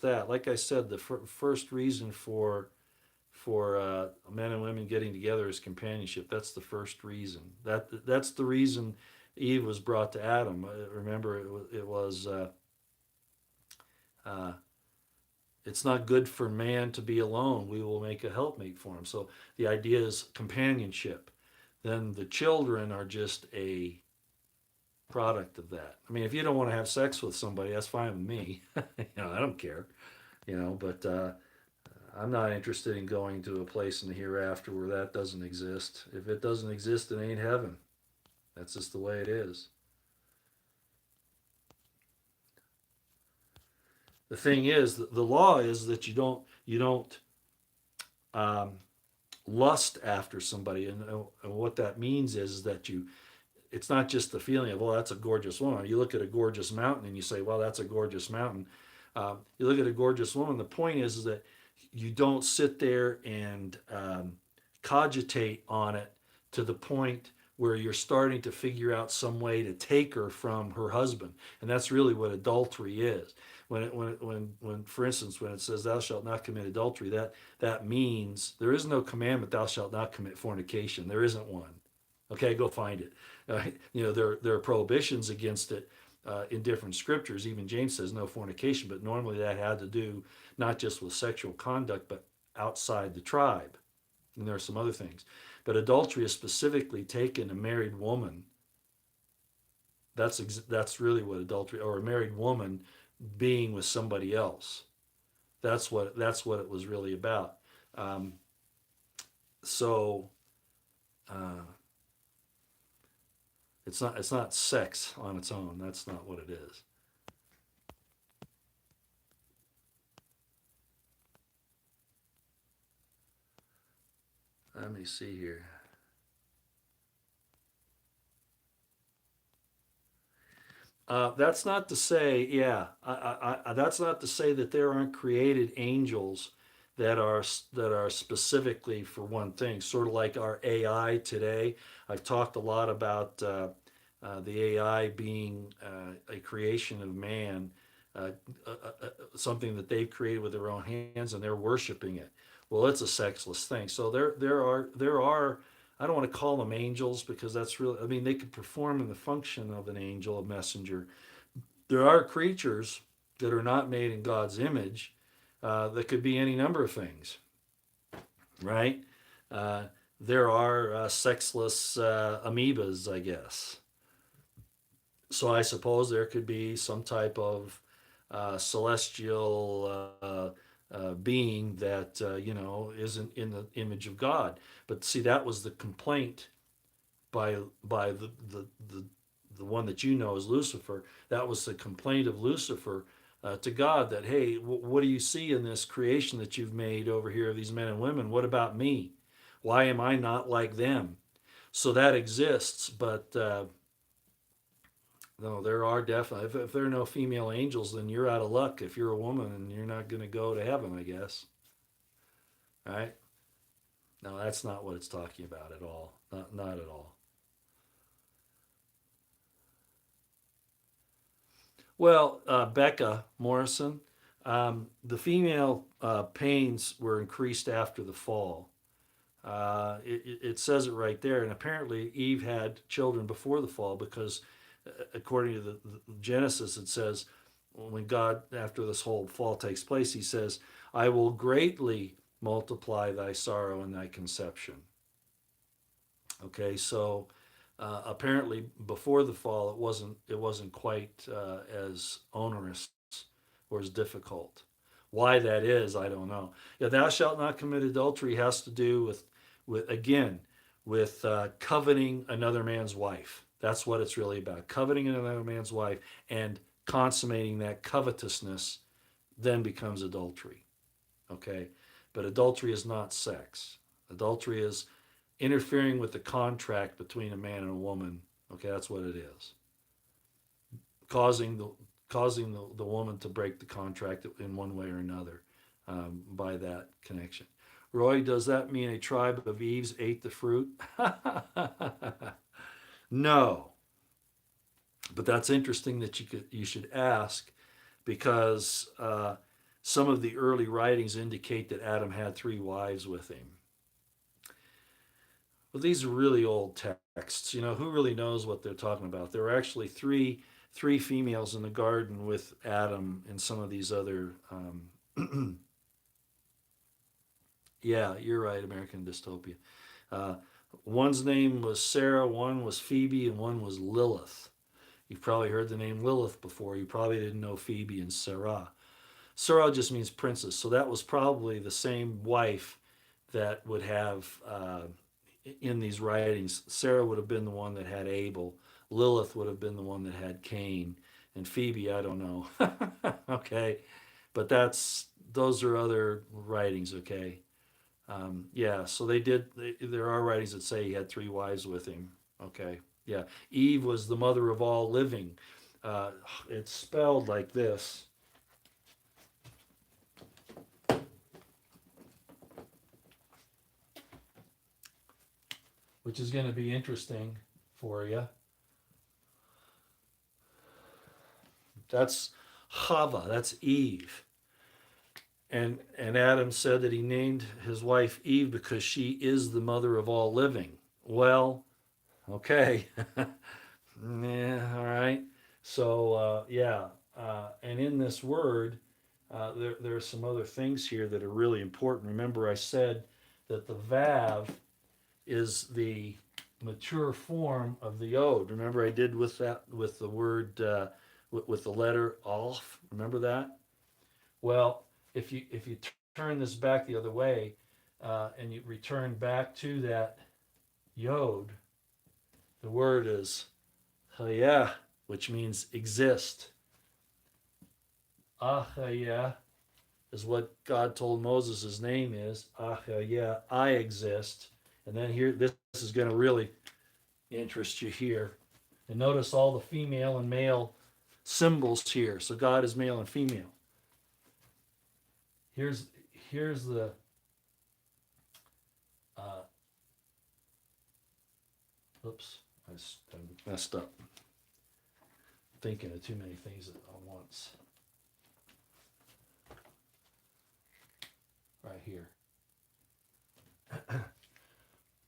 that. Like I said, the first reason for men and women getting together is companionship. That's the first reason. That's the reason Eve was brought to Adam. Remember, it was uh, it's not good for man to be alone. We will make a helpmate for him. So the idea is companionship. Then the children are just a product of that. I mean, if you don't want to have sex with somebody, that's fine with me. I don't care. But I'm not interested in going to a place in the hereafter where that doesn't exist. If it doesn't exist, it ain't heaven. That's just the way it is. The thing is, the law is that you don't um, lust after somebody, and what that means is that you. It's not just the feeling of, well, that's a gorgeous woman. You look at a gorgeous mountain and you say, well, that's a gorgeous mountain. You look at a gorgeous woman. The point is that you don't sit there and cogitate on it to the point where you're starting to figure out some way to take her from her husband, and that's really what adultery is. When for instance, when it says thou shalt not commit adultery, that means there is no commandment thou shalt not commit fornication. There isn't one. Okay, go find it. There are prohibitions against it in different scriptures. Even James says no fornication, but normally that had to do not just with sexual conduct, but outside the tribe. And there are some other things. But adultery is specifically taken a married woman. That's really what adultery, or a married woman being with somebody else. That's what it was really about. Um, so uh, it's not sex on its own. That's not what it is. Let me see here. That's not to say, yeah, that's not to say that there aren't created angels that are specifically for one thing. Sort of like our AI today. I've talked a lot about the AI being a creation of man, uh, something that they've created with their own hands, and they're worshiping it. Well, it's a sexless thing. So there are I don't want to call them angels because that's really, I mean, they could perform in the function of an angel, a messenger. There are creatures that are not made in God's image that could be any number of things, right? Uh, there are sexless amoebas, I guess. So I suppose there could be some type of celestial being that isn't in the image of God. But see, that was the complaint by the one that you know as Lucifer. That was the complaint of Lucifer to God that, hey, what do you see in this creation that you've made over here of these men and women? What about me? Why am I not like them? So that exists, but no, there are definitely. If there are no female angels, then you're out of luck. If you're a woman and you're not going to go to heaven, I guess. Right? No, that's not what it's talking about at all. Not at all. Well, Becca Morrison, the female pains were increased after the fall. It says it right there, and apparently Eve had children before the fall because, according to the Genesis, it says when God, after this whole fall takes place, He says, "I will greatly multiply thy sorrow and thy conception." Okay, so apparently before the fall, it wasn't quite as onerous or as difficult. Why that is, I don't know. Yeah, thou shalt not commit adultery has to do with again with coveting another man's wife. That's what it's really about. Coveting another man's wife and consummating that covetousness then becomes adultery. Okay, but adultery is not sex. Adultery is interfering with the contract between a man and a woman. Okay, that's what it is. Causing the woman to break the contract in one way or another by that connection. Roy, does that mean a tribe of Eves ate the fruit? No, but that's interesting that you should ask because some of the early writings indicate that Adam had three wives with him. Well, these are really old texts. Who really knows what they're talking about? There were actually three females in the garden with Adam and some of these other. Yeah, you're right. American dystopia. Uh, One's name was Sarah, one was Phoebe, and one was Lilith. You've probably heard the name Lilith before. You probably didn't know Phoebe and Sarah. Sarah just means princess. So that was probably the same wife that would have in these writings. Sarah would have been the one that had Abel. Lilith would have been the one that had Cain. And Phoebe, I don't know. Okay. But those are other writings, okay? Yeah, so there are writings that say he had three wives with him, okay? Yeah. Eve was the mother of all living. It's spelled like this. Which is going to be interesting for you. That's Chava, that's Eve. And Adam said that he named his wife Eve because she is the mother of all living. Well, okay. Yeah, all right. So, yeah. And in this word, there are some other things here that are really important. Remember, I said that the Vav is the mature form of the Yod. Remember, I did with the word, with the letter Aleph. Remember that? Well, if you turn this back the other way, and you return back to that Yod, the word is Hayah, which means exist. Ahayah is what God told Moses his name is. Ahayah, I exist. And then here, this is going to really interest you here. And notice all the female and male symbols here. So God is male and female. Here's the oops, I messed up. Thinking of too many things at once. Right here.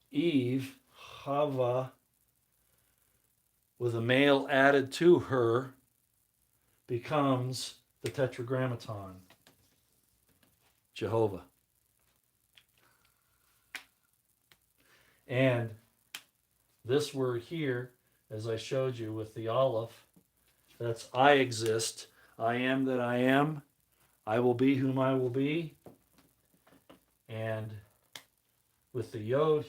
Eve, Chava, with a male added to her, becomes the Tetragrammaton, Jehovah. And this word here, as I showed you with the Aleph, that's I exist. I am that I am. I will be whom I will be. And with the Yod,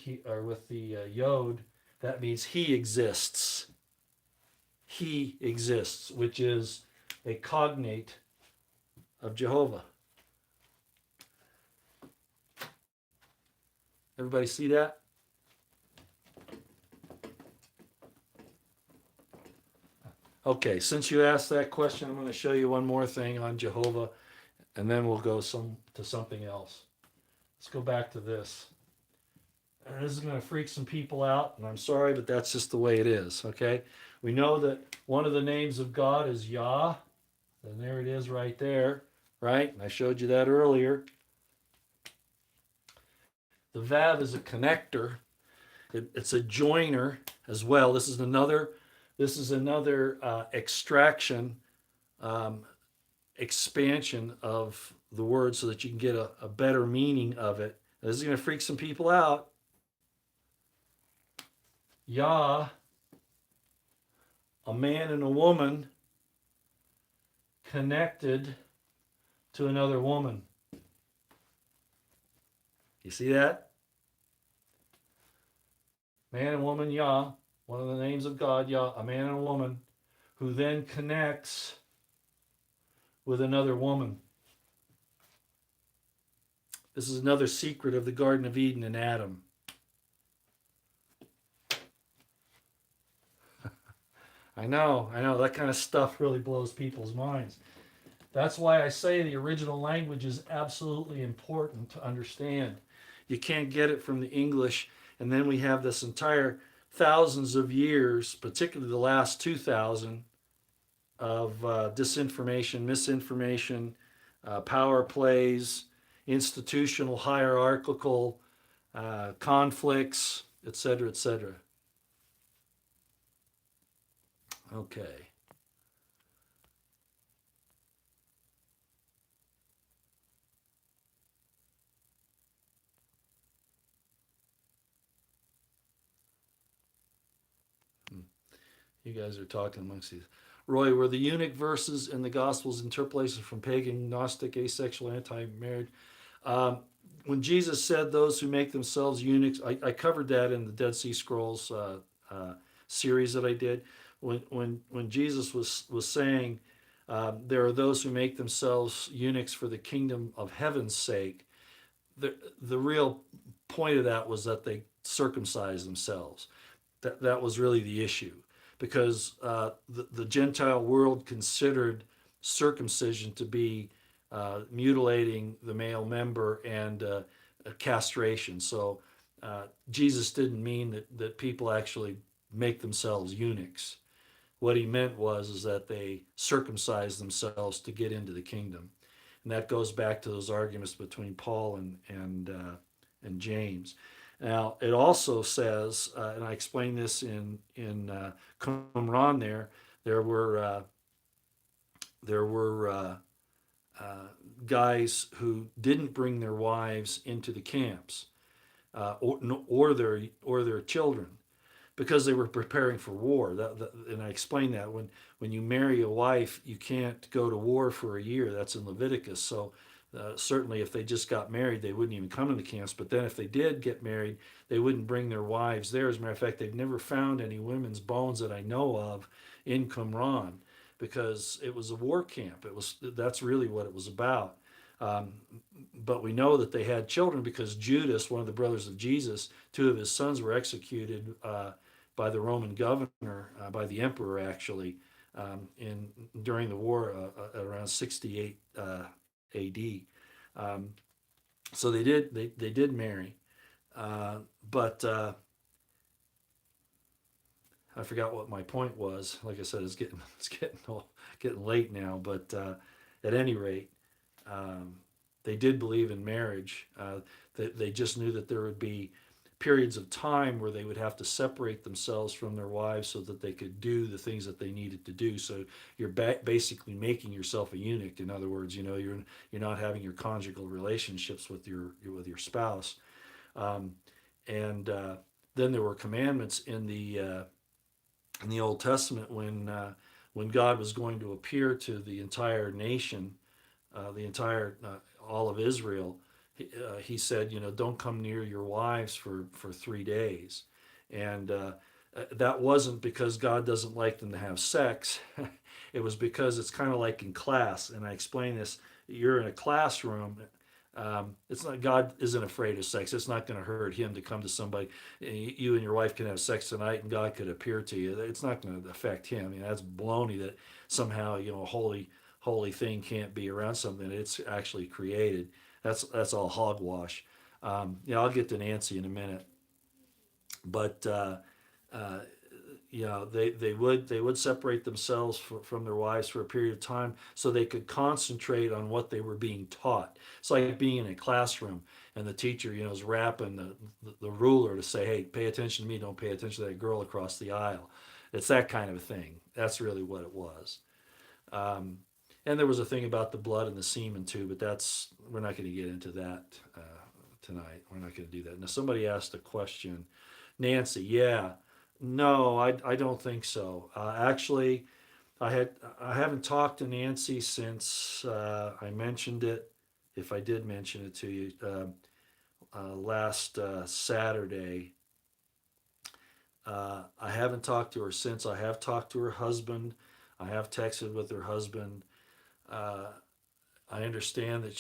Yod, that means he exists. He exists, which is a cognate of Jehovah. Everybody see that? Okay, since you asked that question, I'm going to show you one more thing on Jehovah, and then we'll go to something else. Let's go back to this. And this is going to freak some people out, and I'm sorry, but that's just the way it is, okay? We know that one of the names of God is Yah, and there it is right there, right? And I showed you that earlier. The Vav is a connector. It's a joiner as well. This is another extraction, expansion of the word so that you can get a better meaning of it. This is going to freak some people out. Yah, a man and a woman connected to another woman. You see that? Man and woman, Yah, one of the names of God, Yah, a man and a woman, who then connects with another woman. This is another secret of the Garden of Eden and Adam. I know, that kind of stuff really blows people's minds. That's why I say the original language is absolutely important to understand. You can't get it from the English, and then we have this entire thousands of years, particularly the last 2,000, of disinformation, misinformation, power plays, institutional hierarchical conflicts, etc., etc. Okay. You guys are talking amongst these. Roy, were the eunuch verses in the Gospels interpolations from pagan, Gnostic, asexual, anti-marriage? Um, when Jesus said those who make themselves eunuchs, I covered that in the Dead Sea Scrolls uh, series that I did. When Jesus was saying there are those who make themselves eunuchs for the kingdom of heaven's sake, the real point of that was that they circumcised themselves. That was really the issue, because the Gentile world considered circumcision to be mutilating the male member and castration. So Jesus didn't mean that people actually make themselves eunuchs. What he meant was is that they circumcised themselves to get into the kingdom, and that goes back to those arguments between Paul and James. Now it also says, and I explained this in Qumran. There were guys who didn't bring their wives into the camps, or their children, because they were preparing for war. And I explained that when you marry a wife, you can't go to war for a year. That's in Leviticus. So certainly, if they just got married, they wouldn't even come to the camps. But then, if they did get married, they wouldn't bring their wives there. As a matter of fact, they've never found any women's bones that I know of in Qumran, because it was a war camp. That's really what it was about. Um, but we know that they had children because Judas, one of the brothers of Jesus, two of his sons were executed by the Roman governor, by the emperor actually, in during the war around 68 A.D. Um, so they did marry, but I forgot what my point was. Like I said, it's getting late now. But at any rate, um, they did believe in marriage. They just knew that there would be periods of time where they would have to separate themselves from their wives so that they could do the things that they needed to do. So you're basically making yourself a eunuch. In other words, you're not having your conjugal relationships with your spouse. Um, and then there were commandments in the Old Testament when God was going to appear to the entire nation, the entire all of Israel. He said, don't come near your wives for 3 days, and that wasn't because God doesn't like them to have sex. It was because it's kind of like in class, and I explain this. You're in a classroom. It's not God isn't afraid of sex. It's not going to hurt him to come to somebody. You and your wife can have sex tonight, and God could appear to you. It's not going to affect him. That's baloney that somehow a holy thing can't be around something it's actually created. That's all hogwash. I'll get to Nancy in a minute, but uh, they would separate themselves from their wives for a period of time so they could concentrate on what they were being taught. It's like being in a classroom and the teacher, is rapping the ruler to say, "Hey, pay attention to me. Don't pay attention to that girl across the aisle." It's that kind of a thing. That's really what it was. Um, and there was a thing about the blood and the semen too, but we're not going to get into that tonight. We're not going to do that. Now, somebody asked a question. Nancy, yeah. No, I don't think so. Actually, I haven't talked to Nancy since I mentioned it. If I did mention it to you last Saturday, I haven't talked to her since. I have talked to her husband. I have texted with her husband. Uh, I understand that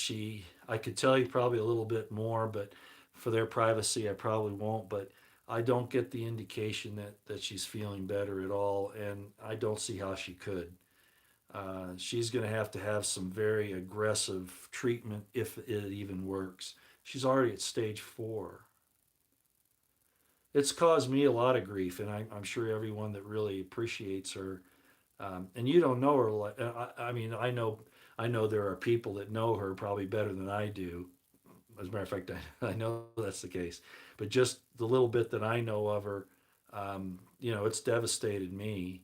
I could tell you probably a little bit more, but for their privacy, I probably won't. But I don't get the indication that she's feeling better at all, and I don't see how she could. She's going to have some very aggressive treatment if it even works. She's already at stage 4. It's caused me a lot of grief, and I'm sure everyone that really appreciates her. And you don't know her. I mean, I know there are people that know her probably better than I do. As a matter of fact, I know that's the case. But just the little bit that I know of her, it's devastated me,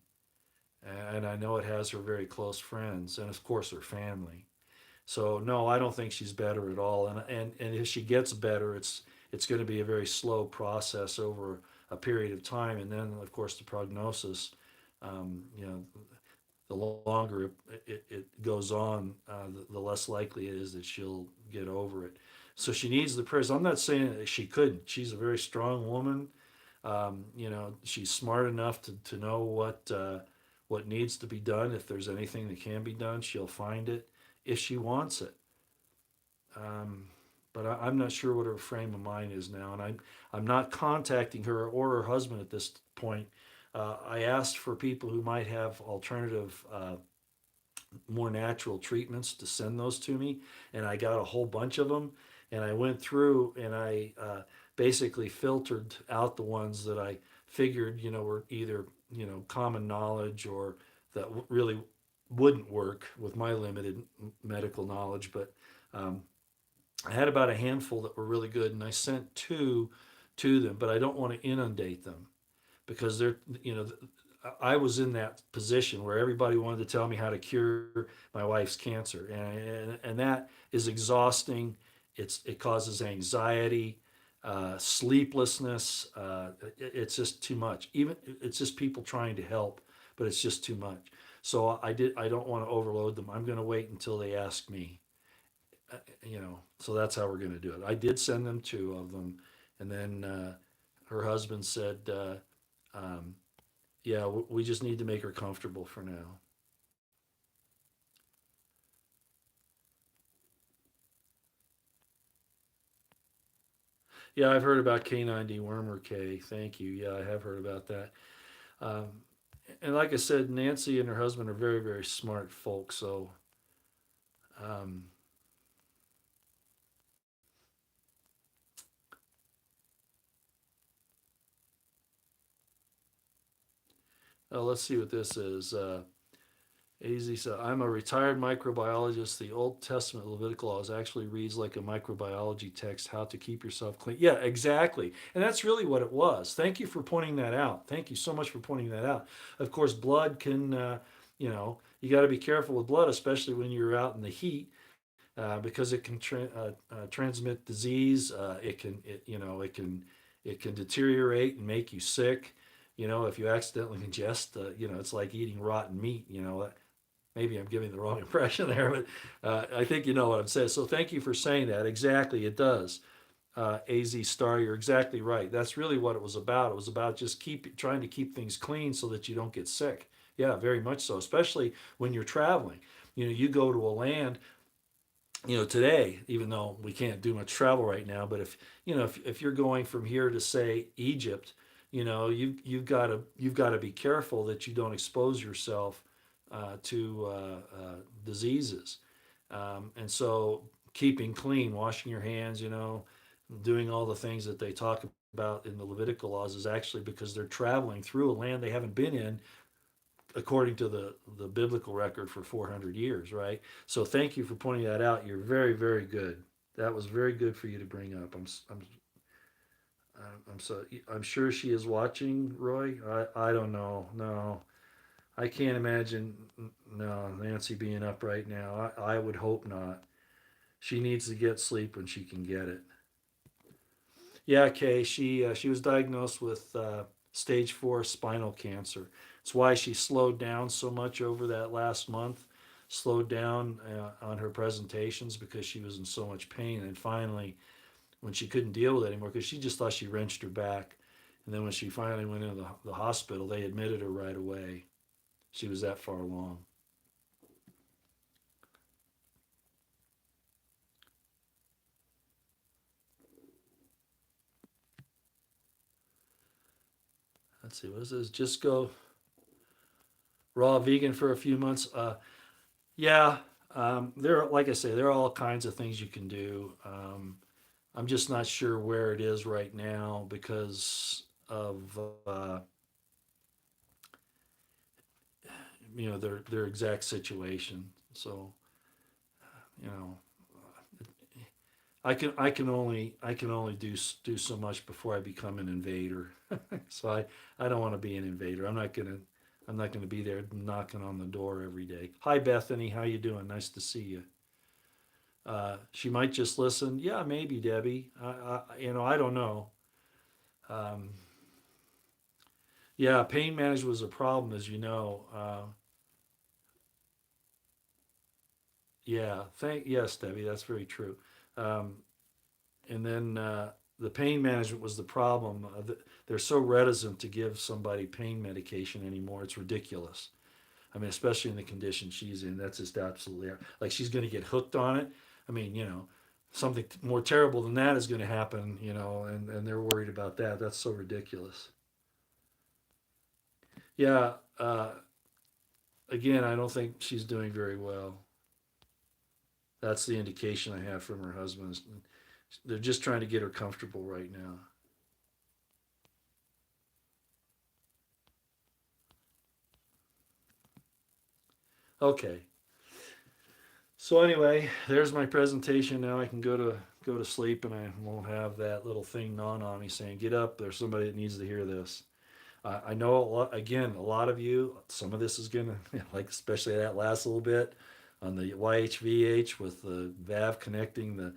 and I know it has her very close friends, and of course her family. So no, I don't think she's better at all. And if she gets better, it's going to be a very slow process over a period of time, and then of course the prognosis. Um, you know, the longer it goes on, the less likely it is that she'll get over it. So she needs the prayers. I'm not saying that she couldn't. She's a very strong woman. She's smart enough to know what needs to be done. If there's anything that can be done, she'll find it if she wants it. Um, but I'm not sure what her frame of mind is now, and I'm not contacting her or her husband at this point. I asked for people who might have alternative, more natural treatments to send those to me, and I got a whole bunch of them. And I went through and I basically filtered out the ones that I figured, were either common knowledge or that really wouldn't work with my limited medical knowledge. But um, I had about a handful that were really good, and I sent two to them. But I don't want to inundate them because they're I was in that position where everybody wanted to tell me how to cure my wife's cancer, and that is exhausting. It causes anxiety, sleeplessness. It's just too much. Even it's just people trying to help, but it's just too much. So I don't want to overload them. I'm going to wait until they ask me. So that's how we're going to do it. I did send them two of them, and then her husband said. Um, yeah, we just need to make her comfortable for now. Yeah, I've heard about K90 Wormer K. Thank you. Yeah, I have heard about that. Um, and like I said, Nancy and her husband are very, very smart folks. So, um, let's see what this is. AZ said, I'm a retired microbiologist. The Old Testament Levitical laws actually reads like a microbiology text, how to keep yourself clean. Yeah, exactly. And that's really what it was. Thank you for pointing that out. Thank you so much for pointing that out. Of course, blood can, you got to be careful with blood, especially when you're out in the heat. Because it can transmit disease. It can deteriorate and make you sick. If you accidentally ingest, it's like eating rotten meat. Maybe I'm giving the wrong impression there, but I think you know what I'm saying. So thank you for saying that. Exactly, it does. Az Star, you're exactly right. That's really what it was about. It was about just trying to keep things clean so that you don't get sick. Yeah, very much so. Especially when you're traveling. You go to a land, today, even though we can't do much travel right now, but if you're going from here to say Egypt, you've got to be careful that you don't expose yourself to diseases, and so keeping clean, washing your hands, doing all the things that they talk about in the Levitical laws is actually because they're traveling through a land they haven't been in according to the biblical record for 400 years, right? So thank you for pointing that out. You're very, very good. That was very good for you to bring up. I'm sure she is watching, Roy. I don't know. No, I can't imagine. No, Nancy being up right now. I would hope not. She needs to get sleep when she can get it. Yeah, Kay. She was diagnosed with stage 4 spinal cancer. It's why she slowed down so much over that last month. Slowed down on her presentations because she was in so much pain. And finally, when she couldn't deal with it anymore, because she just thought she wrenched her back, and then when she finally went into the hospital, they admitted her right away. She was that far along. Let's see, what is this? Just go raw vegan for a few months. Yeah, there. Like I say, there are all kinds of things you can do. I'm just not sure where it is right now because of their exact situation. So you know, I can only do so much before I become an invader. So I don't want to be an invader. I'm not gonna be there knocking on the door every day. Hi Bethany, how you doing? Nice to see you. She might just listen. Yeah, maybe Debbie. I don't know. Um, yeah, pain management was a problem, as you know. Yeah, yes, Debbie, that's very true. Um, and then the pain management was the problem. They're so reticent to give somebody pain medication anymore. It's ridiculous. I mean, especially in the condition she's in, that's just absolutely like she's going to get hooked on it. I mean, something more terrible than that is going to happen, and they're worried about that. That's so ridiculous. Yeah. Again, I don't think she's doing very well. That's the indication I have from her husband. They're just trying to get her comfortable right now. Okay. So anyway, there's my presentation. Now I can go to sleep, and I won't have that little thing gnawing on me saying, "Get up! There's somebody that needs to hear this." I know a lot. Again, a lot of you. Some of this is gonna like, especially that last little bit on the YHVH with the valve connecting the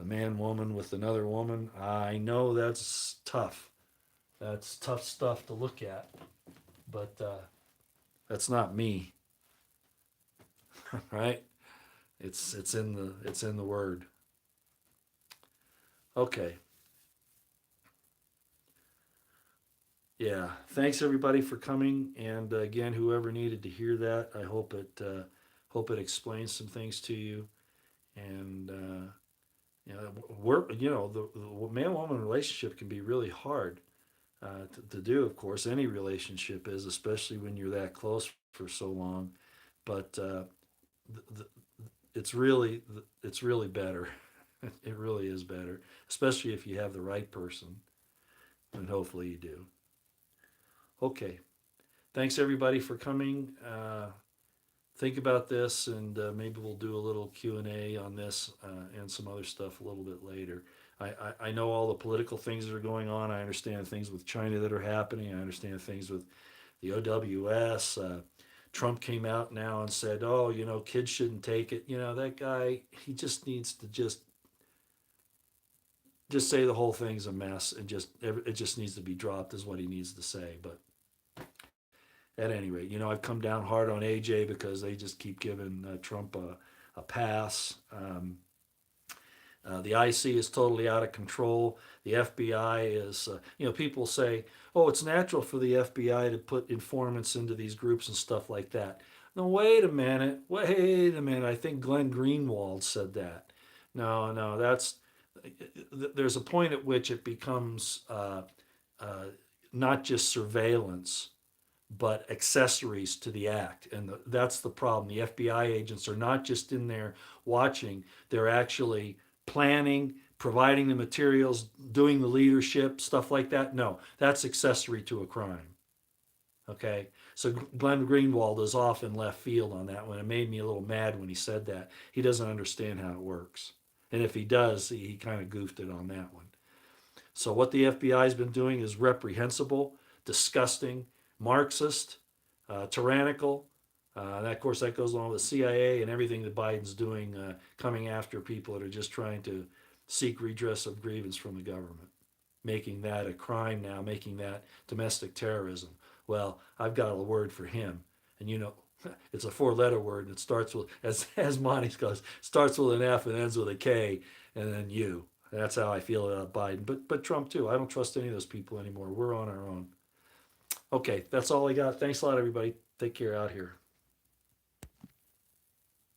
man woman with another woman. I know that's tough. That's tough stuff to look at, but that's not me, right? It's in the word. Okay. Yeah. Thanks everybody for coming, and again, whoever needed to hear that, I hope it explains some things to you. And the man woman relationship can be really hard to do. Of course, any relationship is, especially when you're that close for so long. But the, it's really better. It really is better, especially if you have the right person, and hopefully you do. Okay, thanks everybody for coming. Think about this, and maybe we'll do a little Q&A on this and some other stuff a little bit later. I know all the political things that are going on. I understand things with China that are happening. I understand things with the OWS. Trump came out now and said, "Oh, kids shouldn't take it." That guy, he just needs to just say the whole thing's a mess, and it just needs to be dropped, is what he needs to say. But at any rate, I've come down hard on AJ because they just keep giving Trump a pass. The IC is totally out of control. The FBI is, people say, "Oh, it's natural for the FBI to put informants into these groups and stuff like that." No, wait a minute. Wait a minute. I think Glenn Greenwald said that. No, no, there's a point at which it becomes uh, not just surveillance, but accessories to the act. And that's the problem. The FBI agents are not just in there watching, they're actually planning, providing the materials, doing the leadership, stuff like that. No, that's accessory to a crime. Okay. So Glenn Greenwald is off in left field on that one. It made me a little mad when he said that. He doesn't understand how it works. And if he does, he kind of goofed it on that one. So what the FBI has been doing is reprehensible, disgusting, Marxist, tyrannical. And of course, that goes along with the CIA and everything that Biden's doing, coming after people that are just trying to seek redress of grievance from the government, making that a crime now, making that domestic terrorism. Well, I've got a word for him, and it's a four-letter word, and it starts with, as Monty goes, starts with an F and ends with a K, and then U. That's how I feel about Biden, but Trump too. I don't trust any of those people anymore. We're on our own. Okay, that's all I got. Thanks a lot, everybody. Take care out here.